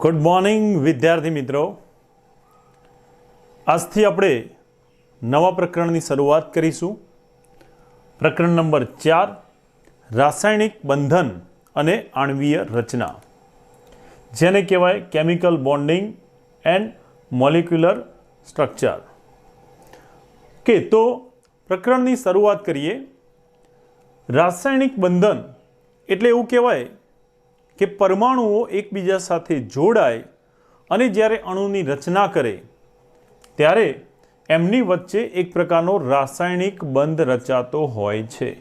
Good morning विद्यार्थी मित्रों। आज थी આપણે નવા પ્રકરણની શરૂઆત કરીશું। પ્રકરણ નંબર 4 રાસાયણિક બંધન અને આણ્વીય રચના, જેને કહેવાય chemical bonding and molecular structure. કે તો પ્રકરણની શરૂઆત કરીએ। રાસાયણિક બંધન એટલે એવું કહેવાય કે પરમાણુઓ એકબીજા સાથે જોડાય અને જ્યારે અણુની રચના કરે ત્યારે એમની વચ્ચે એક પ્રકારનો રાસાયણિક બંધ રચાતો હોય છે।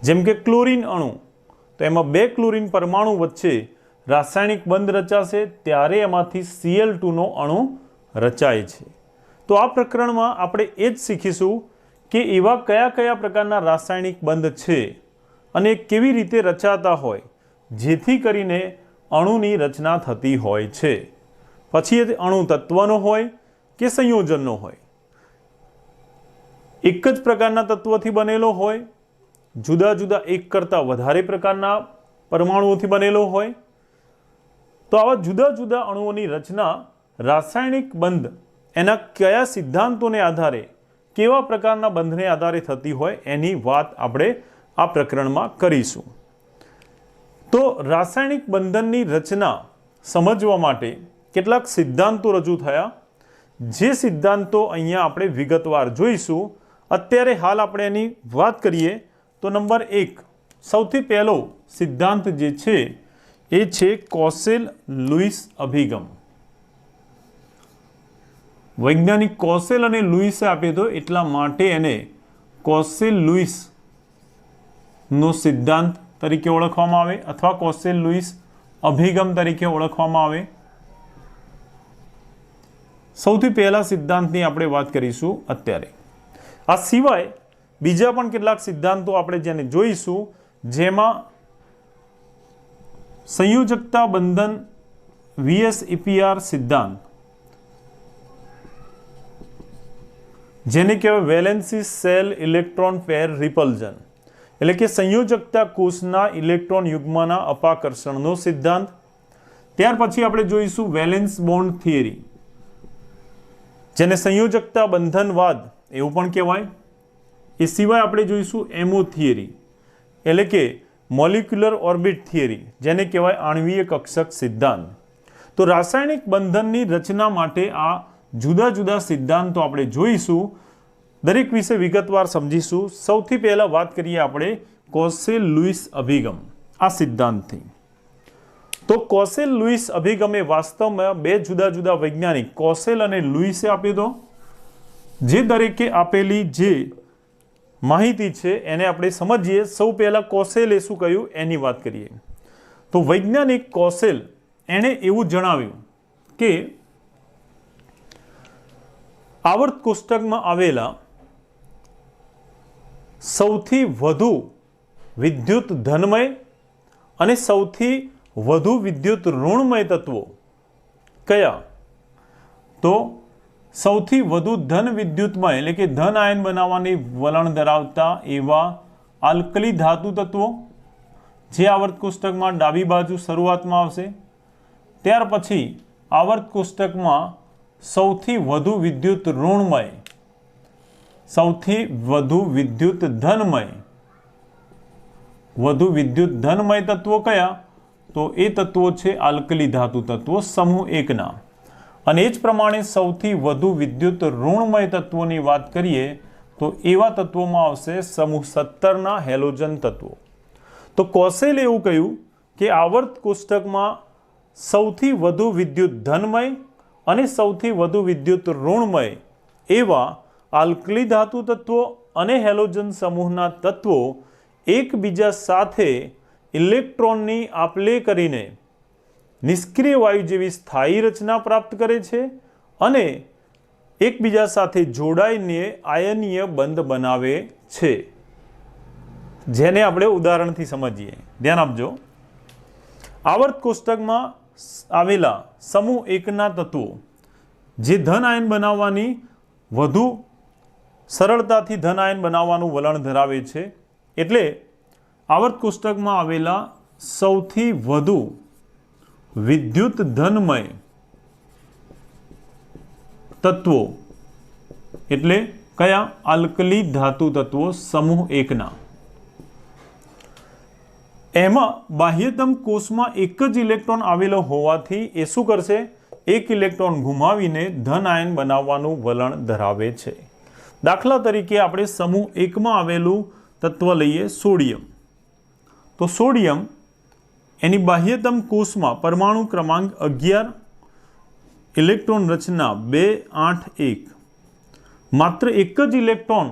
જેમ કે ક્લોરીન અણુ, તો એમાં બે ક્લોરીન પરમાણુ વચ્ચે રાસાયણિક બંધ રચાશે ત્યારે એમાંથી Cl2નો અણુ રચાય છે। તો આ પ્રકરણમાં આપણે એ જ શીખીશું કે એવા કયા કયા પ્રકારના રાસાયણિક બંધ છે અને કેવી રીતે રચાતા હોય જેથી કરીને અણુની રચના થતી હોય છે। પછી એ અણુ તત્વનો હોય કે સંયોજનનો હોય, એક જ પ્રકારના તત્વથી બનેલો હોય, જુદા જુદા એક કરતાં વધારે પ્રકારના પરમાણુઓથી બનેલો હોય, તો આવા જુદા જુદા અણુઓની રચના રાસાયણિક બંધ એના કયા સિદ્ધાંતોને આધારે, કેવા પ્રકારના બંધને આધારે થતી હોય એની વાત આપણે આ પ્રકરણમાં કરીશું। તો રાસાયણિક બંધનની રચના સમજવા માટે કેટલાક સિદ્ધાંતો રજૂ થયા, જે સિદ્ધાંતો અહીંયા આપણે વિગતવાર જોઈશું। અત્યારે હાલ આપણે એની વાત કરીએ તો નંબર 1 સૌથી પહેલો સિદ્ધાંત જે છે એ છે કોસેલ-લુઈસ અભિગમ। વૈજ્ઞાનિક કોસેલ અને લુઈસે આપ્યો હતો એટલા માટે એને કોસેલ-લુઈસ નો સિદ્ધાંત તરીકે ઓળખવામાં આવે અથવા કોસેલ-લુઈસ અભિગમ તરીકે ઓળખવામાં આવે। સૌથી પહેલા સિદ્ધાંતની આપણે વાત કરીશું અત્યારે। આ સિવાય બીજા પણ કેટલાક સિદ્ધાંતો આપણે જેને જોઈશું, જેમાં સંયોજકતા બંધન VSEPR સિદ્ધાંત, જેને કહેવાય valency cell electron pair repulsion, એટલે કે સંયોજકતા કોષના ઇલેક્ટ્રોન યુગ્મના અપાકર્ષણનો સિદ્ધાંત। ત્યાર પછી આપણે જોઈશું વેલેન્સ બોન્ડ થિયરી, જેને સંયોજકતા બંધનવાદ એવું પણ કહેવાય। એ સિવાય આપણે જોઈશું એમઓ થિયરી, એટલે કે મોલિક્યુલર ઓર્બિટ થિયરી, જેને કહેવાય આણ્વીય કક્ષક સિદ્ધાંત। તો રાસાયણિક બંધનની રચના માટે આ જુદા જુદા સિદ્ધાંતો આપણે જોઈશું, દરેક વિશે વિગતવાર સમજીશું। સૌથી પહેલા વાત કરીએ આપણે કોસેલ-લુઈસ અભિગમ આ સિદ્ધાંતથી। તો કોસેલ-લુઈસ અભિગમ એ વાસ્તવમાં બે જુદા જુદા વૈજ્ઞાનિક કોસેલ અને લુઈસે આપ્યો હતો। જે દરેકે આપેલી જે માહિતી છે એને આપણે સમજીએ। સૌ પહેલા કોસેલે શું કહ્યું એની વાત કરીએ। તો વૈજ્ઞાનિક કોસેલ એણે એવું જણાવ્યું કે આવર્ત કોષ્ટકમાં આવેલા સૌથી વધુ વિદ્યુત ધનમય અને સૌથી વધુ વિદ્યુત ઋણમય તત્વો કયા? તો સૌથી વધુ ધન વિદ્યુતમય એટલે કે ધન આયન બનાવવાની વલણ ધરાવતા એવા આલ્કલી ધાતુ તત્વો, જે આવર્ત કોષ્ટકમાં ડાબી બાજુ શરૂઆતમાં આવશે। ત્યાર પછી આવર્ત કોષ્ટકમાં સૌથી વધુ વિદ્યુત ઋણમય, સૌથી વધુ વિદ્યુત ધનમય તત્વો કયા? તો એ તત્વો છે આલ્કલી ધાતુ તત્વો સમૂહ 1ના। અને એ જ પ્રમાણે સૌથી વધુ વિદ્યુત ઋણમય તત્વોની વાત કરીએ તો એવા તત્વોમાં આવશે સમૂહ 17ના હેલોજન તત્વો। તો કોસેલે એવું કહ્યું કે આવર્ત કોષ્ટકમાં સૌથી વધુ વિદ્યુત ધનમય અને સૌથી વધુ વિદ્યુત ઋણમય એવા આલ્કલી ધાતુ તત્વો અને હેલોજન સમૂહના તત્વો એકબીજા સાથે ઇલેક્ટ્રોનની આપલે કરીને નિષ્ક્રિય વાયુ જેવી સ્થાયી રચના પ્રાપ્ત કરે છે અને એકબીજા સાથે જોડાઈને આયનીય બંધ બનાવે છે, જેને આપણે ઉદાહરણથી સમજીએ। ધ્યાન આપજો। આવર્ત કોષ્ટકમાં આવેલા સમૂહ 1ના તત્વો જે ધન આયન બનાવવાની વધુ સરળતાથી ધન આયન બનાવવાનું વલણ ધરાવે છે, એટલે આવર્ત કોષ્ટકમાં આવેલા સૌથી વધુ विद्युत धनमय तत्वो एटले कया आल्कली धातु तत्वो समूह 1 ना एमां बाह्यतम कोषमां एक ज इलेक्ट्रॉन आवेलो होवाथी ए शुं करशे एक इलेक्ट्रॉन गुमावीने धन आयन बनाववानुं वलण धरावे छे। दाखला तरीके आपणे समूह 1 मां आवेलुं तत्व लईए सोडियम। तो सोडियम एनी बाह्यतम कोषमां परमाणु क्रमांक 11 इलेक्ट्रॉन रचना 281 मात्र एक ज इलेक्ट्रॉन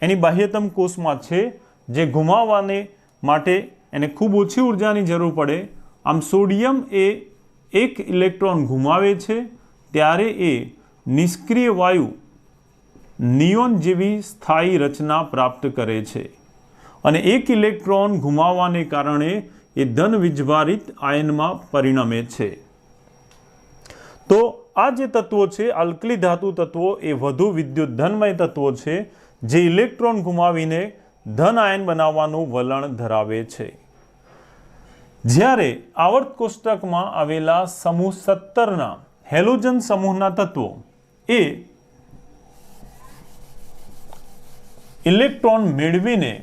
एनी बाह्यतम कोषमां छे जे गुमाववाने माटे एने खूब ओછી ऊर्जानी जरूर पड़े। आम सोडियम ए एक इलेक्ट्रॉन गुमावे छे त्यारे ए निष्क्रिय वायु नियोन जेवी स्थायी रचना प्राप्त करे छे अने एक इलेक्ट्रॉन गुमाववाने कारणे ए धन वीजभारित आयनमा परिणमे छे। तो आ जे तत्वो छे अल्कली धातु तत्वो ए वधु विद्युत धनमय तत्वो छे जे इलेक्ट्रॉन गुमावीने धन आयन बनाववानुं वलण धरावे छे। ज्यारे आवर्त कोष्टकमां आवेला समूह 17 ना हेलोजन समूहना तत्वो ए इलेक्ट्रॉन मेळवीने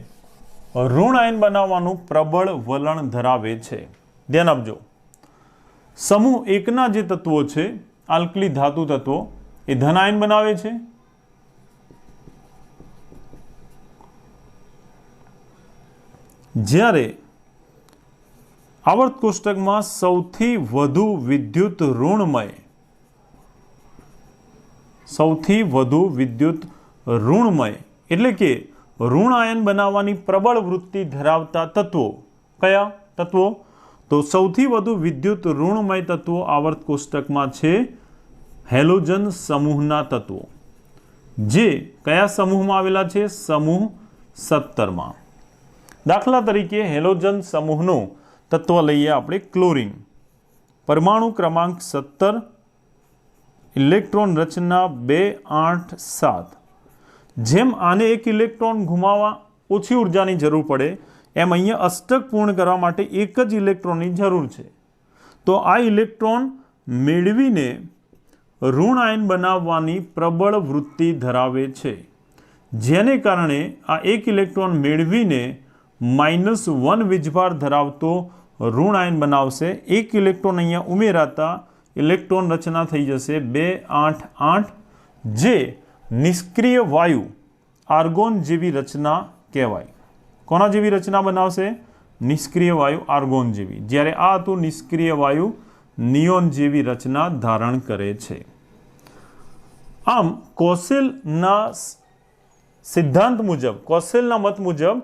ऋण आयन बनाववानुं प्रबळ वलण धरावे छे। ध्यान आपजो, समूह 1 ना जे तत्वो छे आल्कली धातु तत्वो ए धन आयन बनावे छे, ज्यारे आवर्त कोष्टकमां सौथी वधु विद्युत ऋणमय एटले के ऋण आयन बनाववानी प्रबळ वृत्ति धरावता तत्वो कया तत्वो? तो सौथी वधु विद्युत ऋणमय तत्वो आवर्त कोष्टकमां छे हेलोजन समूहना तत्वो जे कया समूहमां आवेला छे? समूह 17 मां। दाखला तरीके हेलोजन समूहनो तत्व लईए आपणे क्लोरीन, परमाणु क्रमांक 17, इलेक्ट्रॉन रचना 287। जेम आने एक इलेक्ट्रॉन गुमावा ओછી ऊर्जानी जरूर पड़े एम अहींया अष्टक पूर्ण करवा माटे एक ज इलेक्ट्रॉननी जरूर छे। तो आ इलेक्ट्रॉन मेळवीने ऋण आयन बनाववानी प्रबळ वृत्ति धरावे छे, जेने कारणे आ एक इलेक्ट्रॉन मेळवीने -1 वीजभार धरावतो ऋण आयन बनावशे। एक इलेक्ट्रॉन अहींया उमेराता इलेक्ट्रॉन रचना थई जशे 288 जे निष्क्रिय वायु आर्गोन जेवी रचना कहेवाय। कोना जेवी रचना बनावशे? निष्क्रिय वायु आर्गोन जेवी। ज्यारे आ हतुं निष्क्रिय वायु नियोन जेवी रचना धारण करे छे। आम कोसेलना सिद्धांत मुजब, कोसेलना मत मुजब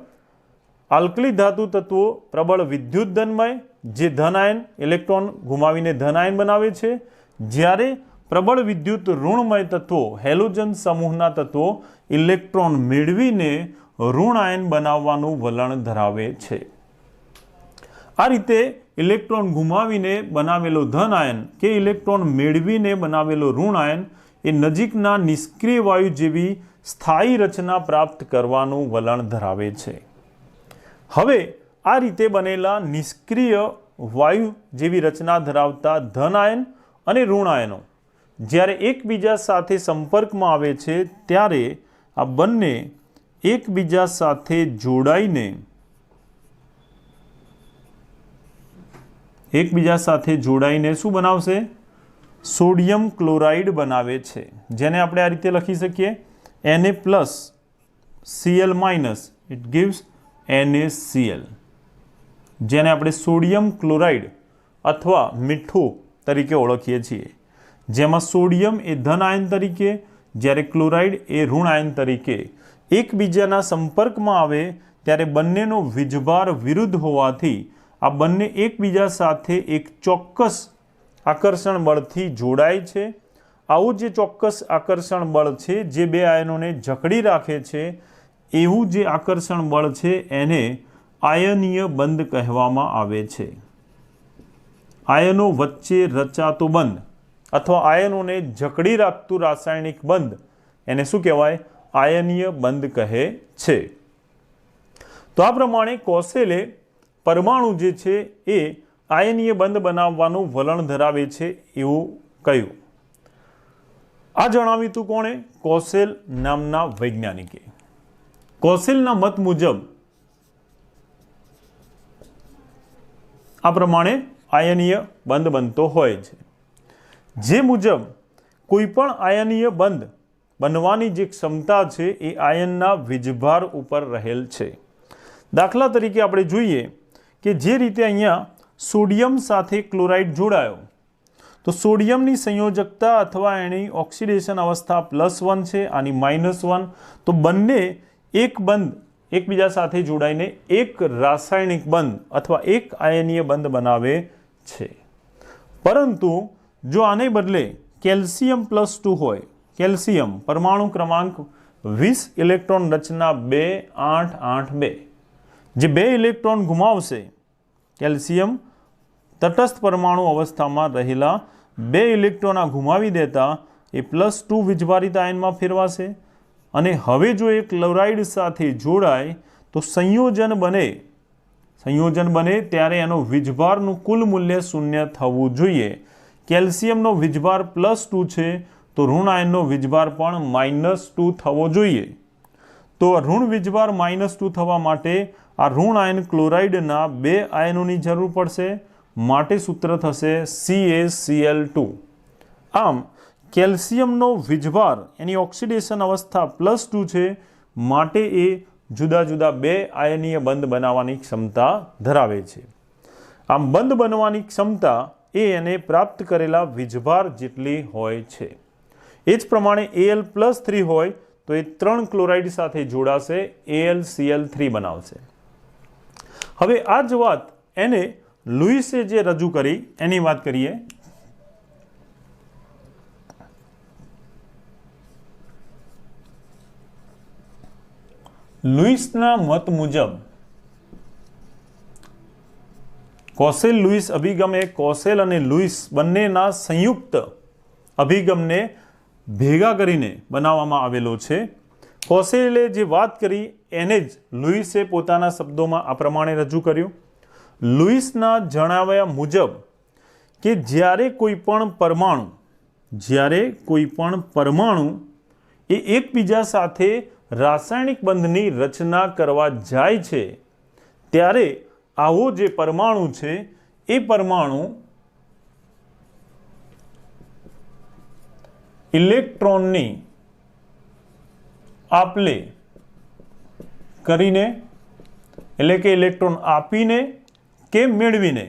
आल्कली धातु तत्वो प्रबळ विद्युत धनमय जे धन आयन इलेक्ट्रॉन गुमावीने धन आयन बनावे छे, ज्यारे प्रबळ विद्युत ऋणमय तत्वो हेलोजन समूहना तत्वो इलेक्ट्रॉन मेळवीने ऋण आयन बनाववानुं वलण धरावे छे। आ रीते इलेक्ट्रॉन गुमावीने बनावेलो धन आयन के इलेक्ट्रॉन मेळवीने बनावेलो ऋण आयन ए नजीकना निष्क्रिय वायु जेवी स्थायी रचना प्राप्त करवानुं वलण धरावे छे। हवे आ रीते बनेला निष्क्रिय वायु जेवी रचना धरावता धन आयन अने ऋण आयनो ज्यारे एकबीजा साथे संपर्कमां आवे छे त्यारे आ बंने एकबीजा साथे जोडाईने शुं बनावशे? सोडियम क्लोराइड बनावे छे, जेने आपणे आ रीते लखी सकीए Na+Cl- इट गिव्स NaCl, जेने आपणे सोडियम क्लोराइड अथवा मीठू तरीके ओळखीए छीए, जेमां सोडियम ए धन आयन तरीके ज्यारे क्लोराइड ए ऋण आयन तरीके एकबीजाना संपर्कमां आवे त्यारे बंनेनो वीजभार विरुद्ध होवाथी आ बंने एकबीजा साथे एक चोक्कस आकर्षण बळथी जोडाय छे। आवुं जे चोक्कस आकर्षण बळ छे जे बे आयनोने जकड़ी राखे छे एवुं जे आकर्षण बळ छे एने आयनीय बंध कहेवामां आवे छे। आयनो वच्चे रचातो बंध अथवा आयनोने जकड़ी राखतुं रासायणिक बंध एने शुं कहेवाय? आयनीय बंध कहे छे। तो आ प्रमाणे कोसेले परमाणु जे छे ए આયનીય બંધ બનાવવાનું વલણ ધરાવે છે એવું કયું? આ જણાવ્યું હતું કોણે? કોસેલ નામના વૈજ્ઞાનિકે. કોસેલના મત મુજબ આ પ્રમાણે આયનીય બંધ બનતો હોય છે, જે મુજબ કોઈ પણ આયનીય બંધ બનવાની જે ક્ષમતા છે એ આયનના વીજભાર ઉપર રહેલ છે. દાખલા તરીકે આપણે જોઈએ કે જે રીતે અહીંયા સોડિયમ સાથે ક્લોરાઇડ જોડાયો, તો સોડિયમની સંયોજકતા અથવા એની ઓક્સિડેશન અવસ્થા +1 છે, આની -1, તો બંને એક બંધ એકબીજા સાથે જોડાઈને એક રાસાયણિક બંધ અથવા એક આયનીય બંધ બનાવે છે. પરંતુ જો આને બદલે કેલ્શિયમ +2 હોય, કેલ્શિયમ પરમાણુ ક્રમાંક 20 ઇલેક્ટ્રોન રચના 2 8 8 2, જે 2 ઇલેક્ટ્રોન ગુમાવશે, કેલ્શિયમ તટસ્થ પરમાણુ અવસ્થામાં રહેલા 2 ઇલેક્ટ્રોન ગુમાવી દેતા એ +2 વીજભારિત આયનમાં ફેરવાશે અને હવે જો એ ક્લોરાઇડ સાથે જોડાય તો સંયોજન બને ત્યારે એનો વીજભારનું કુલ મૂલ્ય 0 થવું જોઈએ. કેલ્શિયમનો વીજભાર +2 છે તો ઋણ આયનનો વીજભાર પણ -2 થવો જોઈએ. તો ઋણ વીજભાર -2 થવા માટે આ ઋણ આયન ક્લોરાઇડના 2 આયનોની જરૂર પડશે, માટે સૂત્ર થશે CaCl2. આમ કેલ્શિયમનો વીજભાર એની ઓક્સિડેશન અવસ્થા +2 છે, માટે એ જુદા જુદા 2 આયનીય બંધ બનાવવાની ક્ષમતા ધરાવે છે. આમ બંધ બનવાની ક્ષમતા એ એને પ્રાપ્ત કરેલા વીજભાર જેટલી હોય છે. એ જ પ્રમાણે Al+3 હોય તો એ 3 ક્લોરાઇડ સાથે જોડાશે, AlCl3 બનાવશે. હવે આ જ વાત એને લુઈસે જે રજૂ કરી એની વાત કરીએ. લુઈસના મત મુજબ કોસેલ લુઈસ અભિગમ એ કોસેલ અને લુઈસ બંનેના સંયુક્ત અભિગમને ભેગા કરીને બનાવવામાં આવેલો છે. કોસેલે જે વાત કરી એને જ લુઈસે પોતાના શબ્દોમાં આ પ્રમાણે રજૂ કર્યું. લુઈસના જણાવ્યા મુજબ કે જ્યારે કોઈ પણ પરમાણુ એ એકબીજા સાથે રાસાયણિક બંધની રચના કરવા જાય છે, ત્યારે આવો જે પરમાણુ છે એ પરમાણુ ઇલેક્ટ્રોનની આપલે કરીને, એટલે કે ઇલેક્ટ્રોન આપીને કે મેળવીને,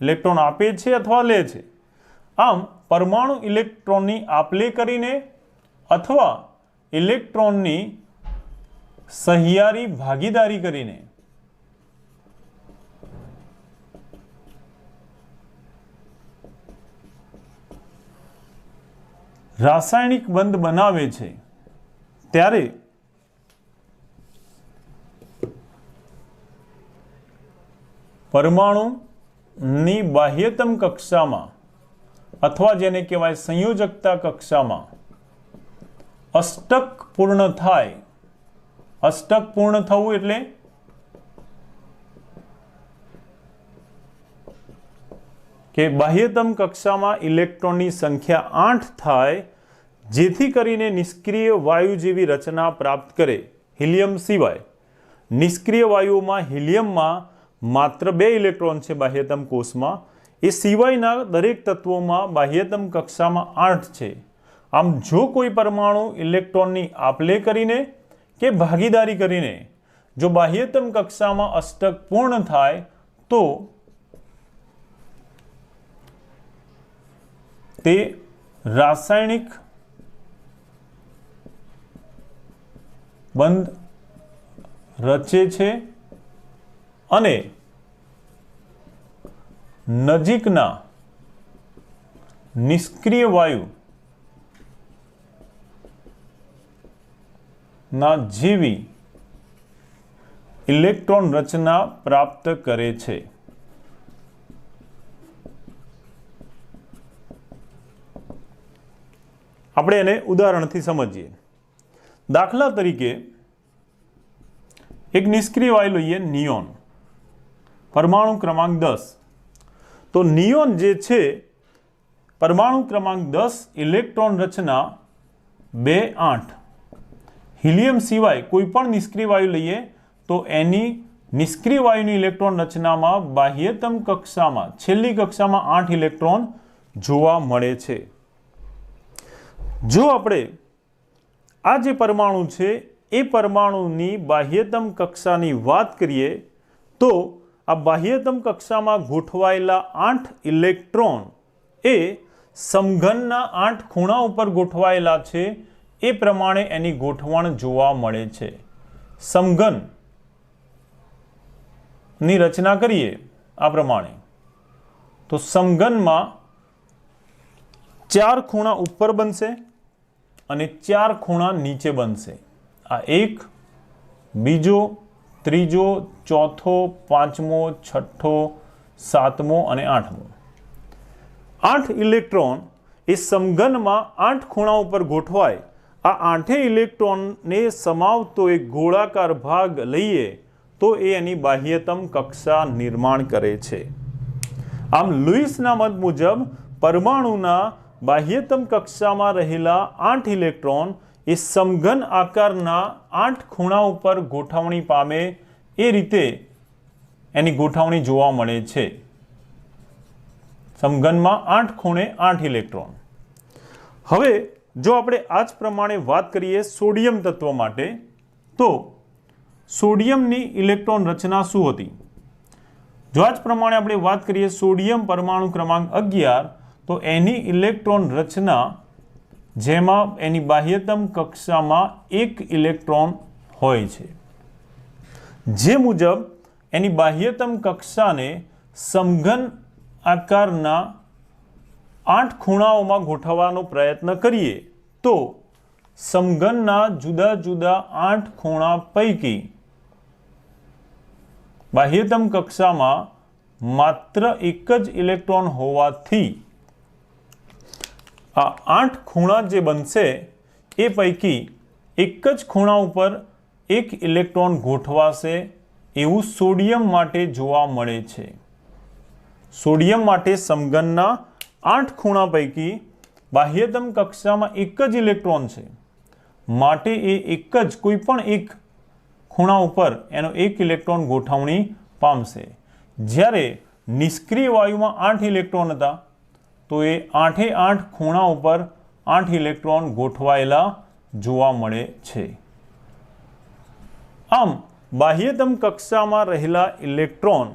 ઇલેક્ટ્રોન આપે છે અથવા લે છે. આમ પરમાણુ ઇલેક્ટ્રોનની આપલે કરીને અથવા ઇલેક્ટ્રોનની સહિયારી ભાગીદારી કરીને રાસાયણિક બંધ બનાવે છે, ત્યારે પરમાણુની બાહ્યતમ કક્ષામાં અથવા જેને કહેવાય સંયોજકતા કક્ષામાં અષ્ટક પૂર્ણ થાય. અષ્ટક પૂર્ણ થવું એટલે કે બાહ્યતમ કક્ષામાં ઇલેક્ટ્રોનની સંખ્યા 8 થાય, જેથી કરીને નિષ્ક્રિય વાયુ જેવી રચના પ્રાપ્ત કરે. હિલિયમ સિવાય નિષ્ક્રિય વાયુઓમાં હિલિયમમાં માત્ર 2 ઇલેક્ટ્રોન છે બાહ્યતમ કોષમાં, એ સિવાયના દરેક તત્વોમાં બાહ્યતમ કક્ષામાં 8 છે. આમ જો કોઈ પરમાણુ ઇલેક્ટ્રોનની આપલે કરીને કે ભાગીદારી કરીને જો બાહ્યતમ કક્ષામાં અષ્ટક પૂર્ણ થાય તો તે રાસાયણિક બંધ રચે છે અને નજીકના નિષ્ક્રિય વાયુ ના જેવી ઇલેક્ટ્રોન રચના પ્રાપ્ત કરે છે. આપણે એને ઉદાહરણથી સમજીએ. દાખલા તરીકે એક નિષ્ક્રિય વાયુ લઈએ, નિયોન, પરમાણુ ક્રમાંક 10. તો નિયોન જે છે પરમાણુ ક્રમાંક 10 ઇલેક્ટ્રોન રચના 2 8. હિલિયમ સિવાય કોઈ પણ નિષ્ક્રિય વાયુ લઈએ તો એની નિષ્ક્રિય વાયુની ઇલેક્ટ્રોન રચનામાં બાહ્યતમ કક્ષામાં છેલ્લી કક્ષામાં 8 ઇલેક્ટ્રોન જોવા મળે છે. જો આપણે આ જે પરમાણુ છે એ પરમાણુની બાહ્યતમ કક્ષાની વાત કરીએ તો આ બાહ્યતમ કક્ષામાં ગોઠવાયેલા 8 ઇલેક્ટ્રોન એ સમઘનના 8 ખૂણા ઉપર ગોઠવાયેલા છે. એ પ્રમાણે એની ગોઠવણ જોવા મળે છે. સમઘન ની રચના કરીએ આ પ્રમાણે તો સમઘનમાં 4 ખૂણા ઉપર બનશે અને 4 ખૂણા નીચે બનશે. આ 1, બીજો, ત્રીજો, ચોથો, પાંચમો, છઠ્ઠો, સાતમો અને આઠમો. 8 ઇલેક્ટ્રોન એ સમઘનમાં 8 ખૂણા ઉપર ગોઠવાય. આ 8 ઇલેક્ટ્રોનને સમાવતો એક ગોળાકાર ભાગ લઈએ તો એ એની બાહ્યતમ કક્ષા નિર્માણ કરે છે. આમ લુઈસના મત મુજબ પરમાણુના બાહ્યતમ કક્ષામાં રહેલા 8 ઇલેક્ટ્રોન એ સમઘન આકારના 8 ખૂણા ઉપર ગોઠવણી પામે એ રીતે એની ગોઠવણી જોવા મળે છે. સમઘનમાં 8 ખૂણે 8 ઇલેક્ટ્રોન. હવે જો આપણે આ જ પ્રમાણે વાત કરીએ સોડિયમ તત્વ માટે તો સોડિયમની ઇલેક્ટ્રોન રચના શું હતી? જો આ જ પ્રમાણે આપણે વાત કરીએ સોડિયમ પરમાણુ ક્રમાંક 11 તો એની ઇલેક્ટ્રોન રચના જેમાં એની બાહ્યતમ કક્ષામાં 1 ઇલેક્ટ્રોન હોય છે. જે મુજબ એની બાહ્યતમ કક્ષાને સમઘન આકારના 8 ખૂણાઓમાં ગોઠવવાનો પ્રયત્ન કરીએ તો સમઘનના જુદા જુદા 8 ખૂણા પૈકી બાહ્યતમ કક્ષામાં માત્ર એક જ ઇલેક્ટ્રોન હોવાથી આ 8 ખૂણા જે બનશે એ પૈકી એક જ ખૂણા ઉપર એક ઇલેક્ટ્રોન ગોઠવાશે એવું સોડિયમ માટે જોવા મળે છે. સોડિયમ માટે સમઘનના 8 ખૂણા પૈકી બાહ્યતમ કક્ષામાં એક જ ઇલેક્ટ્રોન છે માટે એ એક જ કોઈ પણ એક ખૂણા ઉપર એનો એક ઇલેક્ટ્રોન ગોઠવણી પામશે. જ્યારે નિષ્ક્રિય વાયુમાં 8 ઇલેક્ટ્રોન હતા તો એ 8 ખૂણા ઉપર 8 ઇલેક્ટ્રોન ગોઠવાયેલા જોવા મળે છે. આમ બાહ્યતમ કક્ષામાં રહેલા ઇલેક્ટ્રોન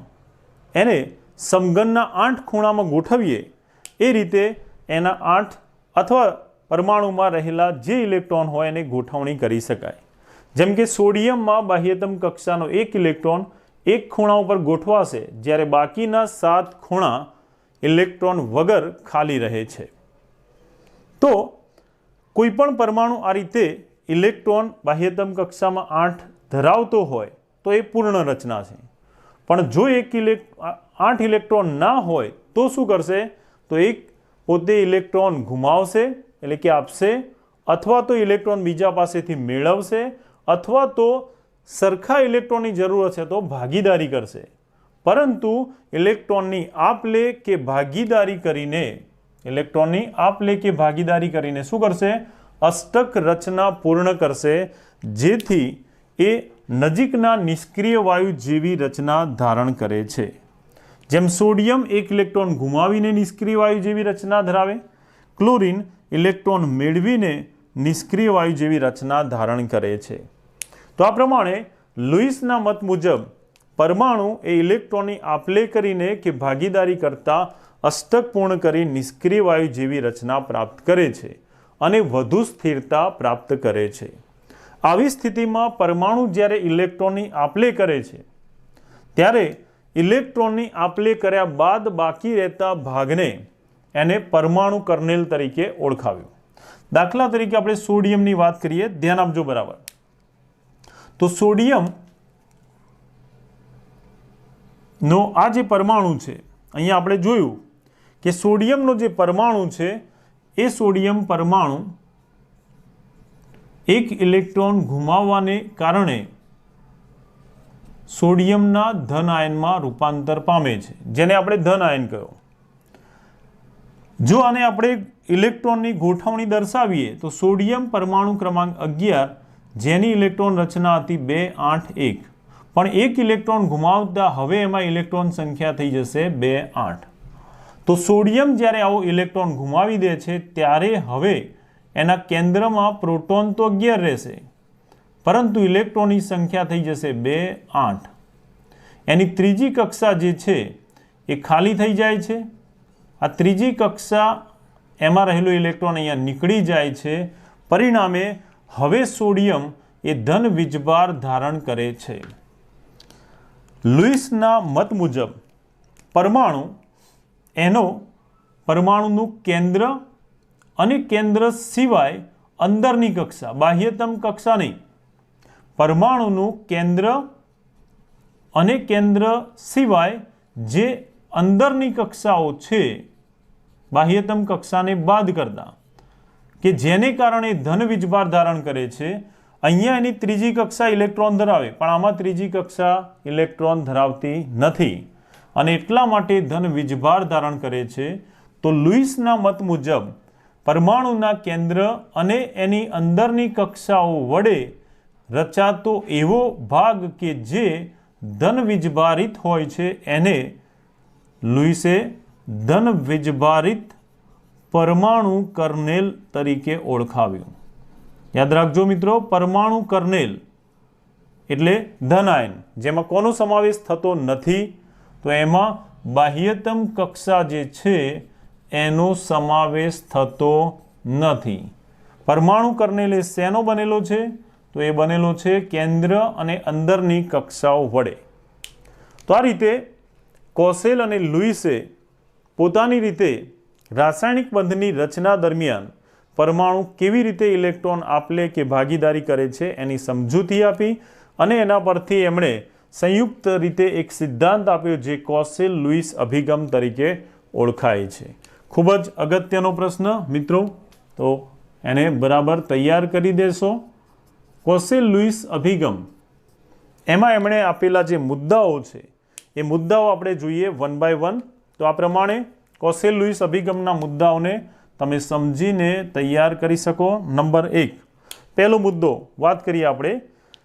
એને સમઘનના 8 ખૂણામાં ગોઠવીએ એ રીતે એના 8 અથવા પરમાણુમાં રહેલા જે ઇલેક્ટ્રોન હોય એને ગોઠવણી કરી શકાય. જેમ કે સોડિયમમાં બાહ્યતમ કક્ષાનો એક ઇલેક્ટ્રોન એક ખૂણા ઉપર ગોઠવાશે જ્યારે બાકીના 7 ખૂણા ઇલેક્ટ્રોન વગર ખાલી રહે છે. તો કોઈ પણ પરમાણુ આ રીતે ઇલેક્ટ્રોન બાહ્યતમ કક્ષામાં 8 ધરાવતો હોય તો એ પૂર્ણ રચના છે. પણ જો 8 ઇલેક્ટ્રોન ના હોય તો શું કરશે? તો એક પોતે ઇલેક્ટ્રોન ગુમાવશે એટલે કે આપશે, અથવા તો ઇલેક્ટ્રોન બીજા પાસેથી મેળવશે, અથવા તો સરખા ઇલેક્ટ્રોનની જરૂર હશે તો ભાગીદારી કરશે. પરંતુ ઇલેક્ટ્રોનની આપલે કે ભાગીદારી કરીને શું કરશે? અષ્ટક રચના પૂર્ણ કરશે, જેથી એ નજીકના નિષ્ક્રિય વાયુ જેવી રચના ધારણ કરે છે. જેમ સોડિયમ એક ઇલેક્ટ્રોન ગુમાવીને નિષ્ક્રિય વાયુ જેવી રચના ધરાવે, ક્લોરીન ઇલેક્ટ્રોન મેળવીને નિષ્ક્રિય વાયુ જેવી રચના ધારણ કરે છે. તો આ પ્રમાણે લુઈસના મત મુજબ પરમાણુ એ ઇલેક્ટ્રોનની આપલે કરીને કે ભાગીદારી કરતા અષ્ટક પૂર્ણ કરી નિષ્ક્રિય વાયુ જેવી રચના પ્રાપ્ત કરે છે અને વધુ સ્થિરતા પ્રાપ્ત કરે છે. આવી સ્થિતિમાં પરમાણુ જ્યારે ઇલેક્ટ્રોનની આપલે કરે છે ત્યારે ઇલેક્ટ્રોનની આપલે કર્યા બાદ બાકી રહેતા ભાગને એને પરમાણુ કર્નેલ તરીકે ઓળખાવ્યું. દાખલા તરીકે આપણે સોડિયમની વાત કરીએ, ધ્યાન આપજો બરાબર. તો સોડિયમ નો આ જે પરમાણુ છે, અહીંયા આપણે જોયું કે સોડિયમનો જે પરમાણુ છે એ સોડિયમ પરમાણુ એક ઇલેક્ટ્રોન ગુમાવવાને કારણે સોડિયમના ધન આયનમાં રૂપાંતર પામે છે, જેને આપણે ધન આયન કહ્યું. જો આને આપણે ઇલેક્ટ્રોનની ગોઠવણી દર્શાવીએ તો સોડિયમ પરમાણુ ક્રમાંક 11 જેની ઇલેક્ટ્રોન રચના હતી 2 8 1 પણ એક ઇલેક્ટ્રોન ગુમાવતા હવે એમાં ઇલેક્ટ્રોન સંખ્યા થઈ જશે 2 8. તો સોડિયમ જ્યારે આવો ઇલેક્ટ્રોન ગુમાવી દે છે ત્યારે હવે એના કેન્દ્રમાં પ્રોટોન તો 11 રહેશે પરંતુ ઇલેક્ટ્રોનની સંખ્યા થઈ જશે 2 8. એની ત્રીજી કક્ષા જે છે એ ખાલી થઈ જાય છે. આ ત્રીજી કક્ષા એમાં રહેલો ઇલેક્ટ્રોન અહીંયા નીકળી જાય છે. પરિણામે હવે સોડિયમ એ ધન વીજભાર ધારણ કરે છે. લુઈસના મત મુજબ પરમાણુ એનો પરમાણુનું કેન્દ્ર અને કેન્દ્ર સિવાય અંદરની કક્ષા, બાહ્યતમ કક્ષા નહીં, પરમાણુનું કેન્દ્ર અને કેન્દ્ર સિવાય જે અંદરની કક્ષાઓ છે બાહ્યતમ કક્ષાને બાદ કરતા કે જેને કારણે ધન વીજભાર ધારણ કરે છે. અહીંયા એની ત્રીજી કક્ષા ઇલેક્ટ્રોન ધરાવે પણ આમાં ત્રીજી કક્ષા ઇલેક્ટ્રોન ધરાવતી નથી અને એટલા માટે ધન વીજભાર ધારણ કરે છે. તો લુઈસના મત મુજબ પરમાણુના કેન્દ્ર અને એની અંદરની કક્ષાઓ વડે રચાતો એવો ભાગ કે જે ધન વીજભારિત હોય છે એને લુઈસે ધન વીજભારિત પરમાણુ કર્નેલ તરીકે ઓળખાવ્યું. યાદ રાખજો મિત્રો, પરમાણુ કર્નેલ એટલે ધન આયન જેમાં કોનો સમાવેશ થતો નથી તો એમાં બાહ્યતમ કક્ષા જે છે એનો સમાવેશ થતો નથી. પરમાણુ કર્નેલ એ શેનો બનેલો છે તો એ બનેલો છે કેન્દ્ર અને અંદરની કક્ષાઓ વડે. તો આ રીતે કોસેલ અને લુઈસે પોતાની રીતે રાસાયણિક બંધની રચના દરમિયાન પરમાણુ કેવી રીતે ઇલેક્ટ્રોન આપલે કે ભાગીદારી કરે છે એની સમજૂતી આપી અને એના પરથી એમણે સંયુક્ત રીતે એક સિદ્ધાંત આપ્યો જે કોસેલ લુઈસ અભિગમ તરીકે ઓળખાય છે. ખૂબ જ અગત્યનો પ્રશ્ન મિત્રો, તો એને બરાબર તૈયાર કરી દેશો. કોસેલ લુઈસ અભિગમ એમાં એમણે આપેલા જે મુદ્દાઓ છે એ મુદ્દાઓ આપણે જોઈએ વન બાય વન. તો આ પ્રમાણે કોસેલ લુઈસ અભિગમના મુદ્દાઓને તમે સમજીને તૈયાર કરી શકો. નંબર 1, પહેલો મુદ્દો વાત કરીએ આપણે.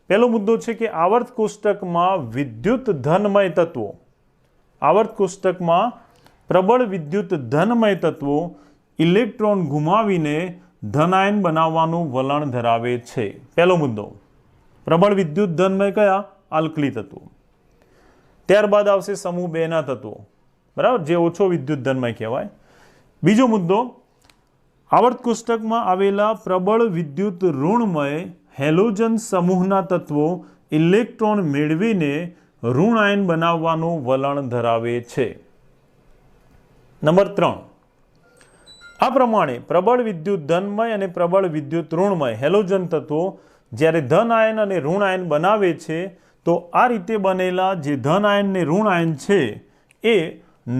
પહેલો મુદ્દો છે કે આવર્ત કોષ્ટકમાં વિદ્યુત ધનમય તત્વો, આવર્ત કોષ્ટકમાં પ્રબળ વિદ્યુત ધનમય તત્વો ઇલેક્ટ્રોન ગુમાવીને ધનાયન બનાવવાનું વલણ ધરાવે છે. પહેલો મુદ્દો, પ્રબળ વિદ્યુત ધનમય કયા? આલ્કલી તત્વો. ત્યારબાદ આવશે સમૂહ 2 ના તત્વો, બરાબર, જે ઓછો વિદ્યુત ધનમય કહેવાય. બીજો મુદ્દો, આવર્ત કોષ્ટકમાં આવેલા પ્રબળ વિદ્યુત ઋણમય હેલોજન સમૂહના તત્વો ઇલેક્ટ્રોન મેળવીને ઋણ આયન બનાવવાનું વલણ ધરાવે છે. નંબર 3, આ પ્રમાણે પ્રબળ વિદ્યુત ધનમય અને પ્રબળ વિદ્યુત ઋણમય હેલોજન તત્વો જ્યારે ધન આયન અને ઋણ આયન બનાવે છે તો આ રીતે બનેલા જે ધન આયન અને ઋણ આયન છે એ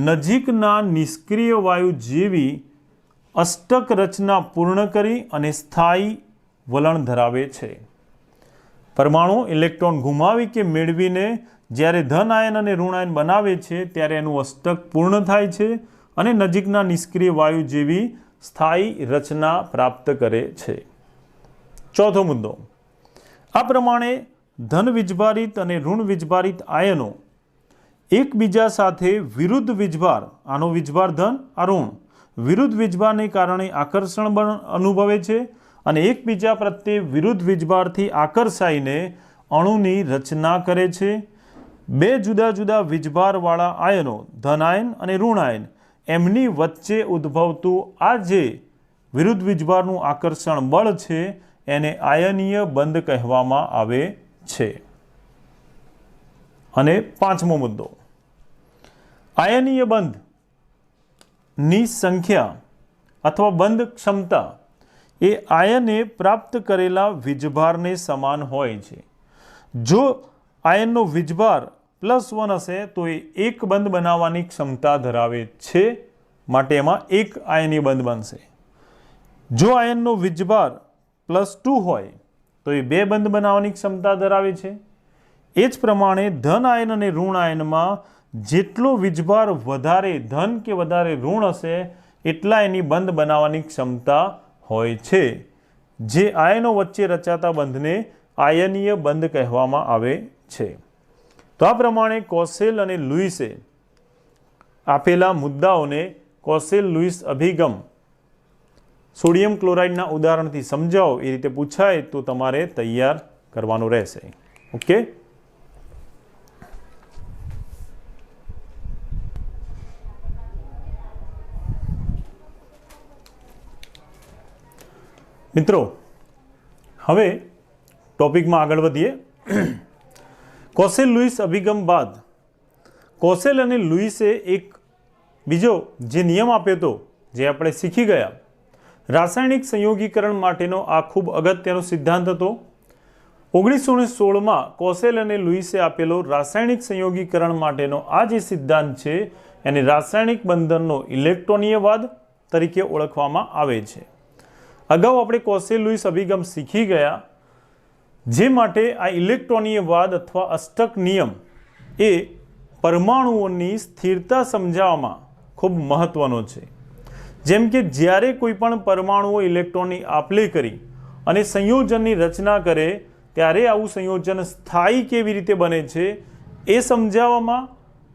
નજીકના નિષ્ક્રિય વાયુ જેવી અષ્ટક રચના પૂર્ણ કરી અને સ્થાયી વલણ ધરાવે છે. પરમાણુ ઇલેક્ટ્રોન ગુમાવી કે મેળવીને જ્યારે ધન આયન અને ઋણ આયન બનાવે છે ત્યારે એનું અષ્ટક પૂર્ણ થાય છે અને નજીકના નિષ્ક્રિય વાયુ જેવી સ્થાયી રચના પ્રાપ્ત કરે છે. ચોથો મુદ્દો, આ પ્રમાણે ધન વીજભારિત અને ઋણ વીજભારિત આયનો એકબીજા સાથે વિરુદ્ધ વીજભાર, આનો વીજભાર ધન, આ ઋણ, વિરુદ્ધ વીજભારને કારણે આકર્ષણ બળ અનુભવે છે અને એકબીજા પ્રત્યે વિરુદ્ધ વીજભારથી આકર્ષાઈને અણુની રચના કરે છે. બે જુદા જુદા વીજભારવાળા આયનો, ધન આયન અને ઋણ આયન, એમની વચ્ચે ઉદ્ભવતું આ જે વિરુદ્ધ વીજભારનું આકર્ષણ બળ છે એને આયનીય બંધ કહેવામાં આવે છે. અને પાંચમો મુદ્દો, આયનીય બંધની સંખ્યા અથવા બંધ ક્ષમતા એ આયને પ્રાપ્ત કરેલા વીજભારને સમાન હોય છે. જો આયનનો વીજભાર +1 હશે તો એ એક બંધ બનાવવાની ક્ષમતા ધરાવે છે, માટે એમાં એક આયનીય બંધ બનશે. જો આયનનો વીજભાર +2 હોય તો એ 2 બંધ બનાવવાની ક્ષમતા ધરાવે છે. એ જ પ્રમાણે ધન આયન અને ઋણ આયનમાં જેટલો વીજભાર વધારે ધન કે વધારે ઋણ હશે એટલા એની બંધ બનાવવાની ક્ષમતા હોય છે। જે આયનો વચ્ચે રચાતા બંધને આયનીય બંધ કહેવામાં આવે છે। તો આ પ્રમાણે કોસેલ અને લુઈસે આપેલા મુદ્દાઓને કોસેલ લુઈસ અભિગમ સોડિયમ ક્લોરાઇડના ઉદાહરણથી સમજાવો એ રીતે પૂછાય તો તમારે તૈયાર કરવાનું રહેશે। ઓકે, મિત્રો હવે ટોપિકમાં આગળ વધીએ। કોસેલ લુઈસ અભિગમ બાદ કોસેલ અને લુઈસે એક બીજો જે નિયમ આપ્યો હતો જે આપણે શીખી ગયા, રાસાયણિક સંયોગીકરણ માટેનો આ ખૂબ અગત્યનો સિદ્ધાંત હતો। 1916માં કોસેલ અને લુઈસે આપેલો રાસાયણિક સંયોગીકરણ માટેનો આ જે સિદ્ધાંત છે એને રાસાયણિક બંધનનો ઇલેક્ટ્રોનીયવાદ તરીકે ઓળખવામાં આવે છે। અગાઉ આપણે કોસેલ લુઈસ અભિગમ શીખી ગયા, જે માટે આ ઇલેક્ટ્રોનીયવાદ અથવા અષ્ટક નિયમ એ પરમાણુઓની સ્થિરતા સમજાવવામાં ખૂબ મહત્વનો છે। જેમ કે જ્યારે કોઈ પણ પરમાણુઓ ઇલેક્ટ્રોનની આપ-લે કરી અને સંયોજનની રચના કરે ત્યારે આવું સંયોજન સ્થાયી કેવી રીતે બને છે એ સમજાવવામાં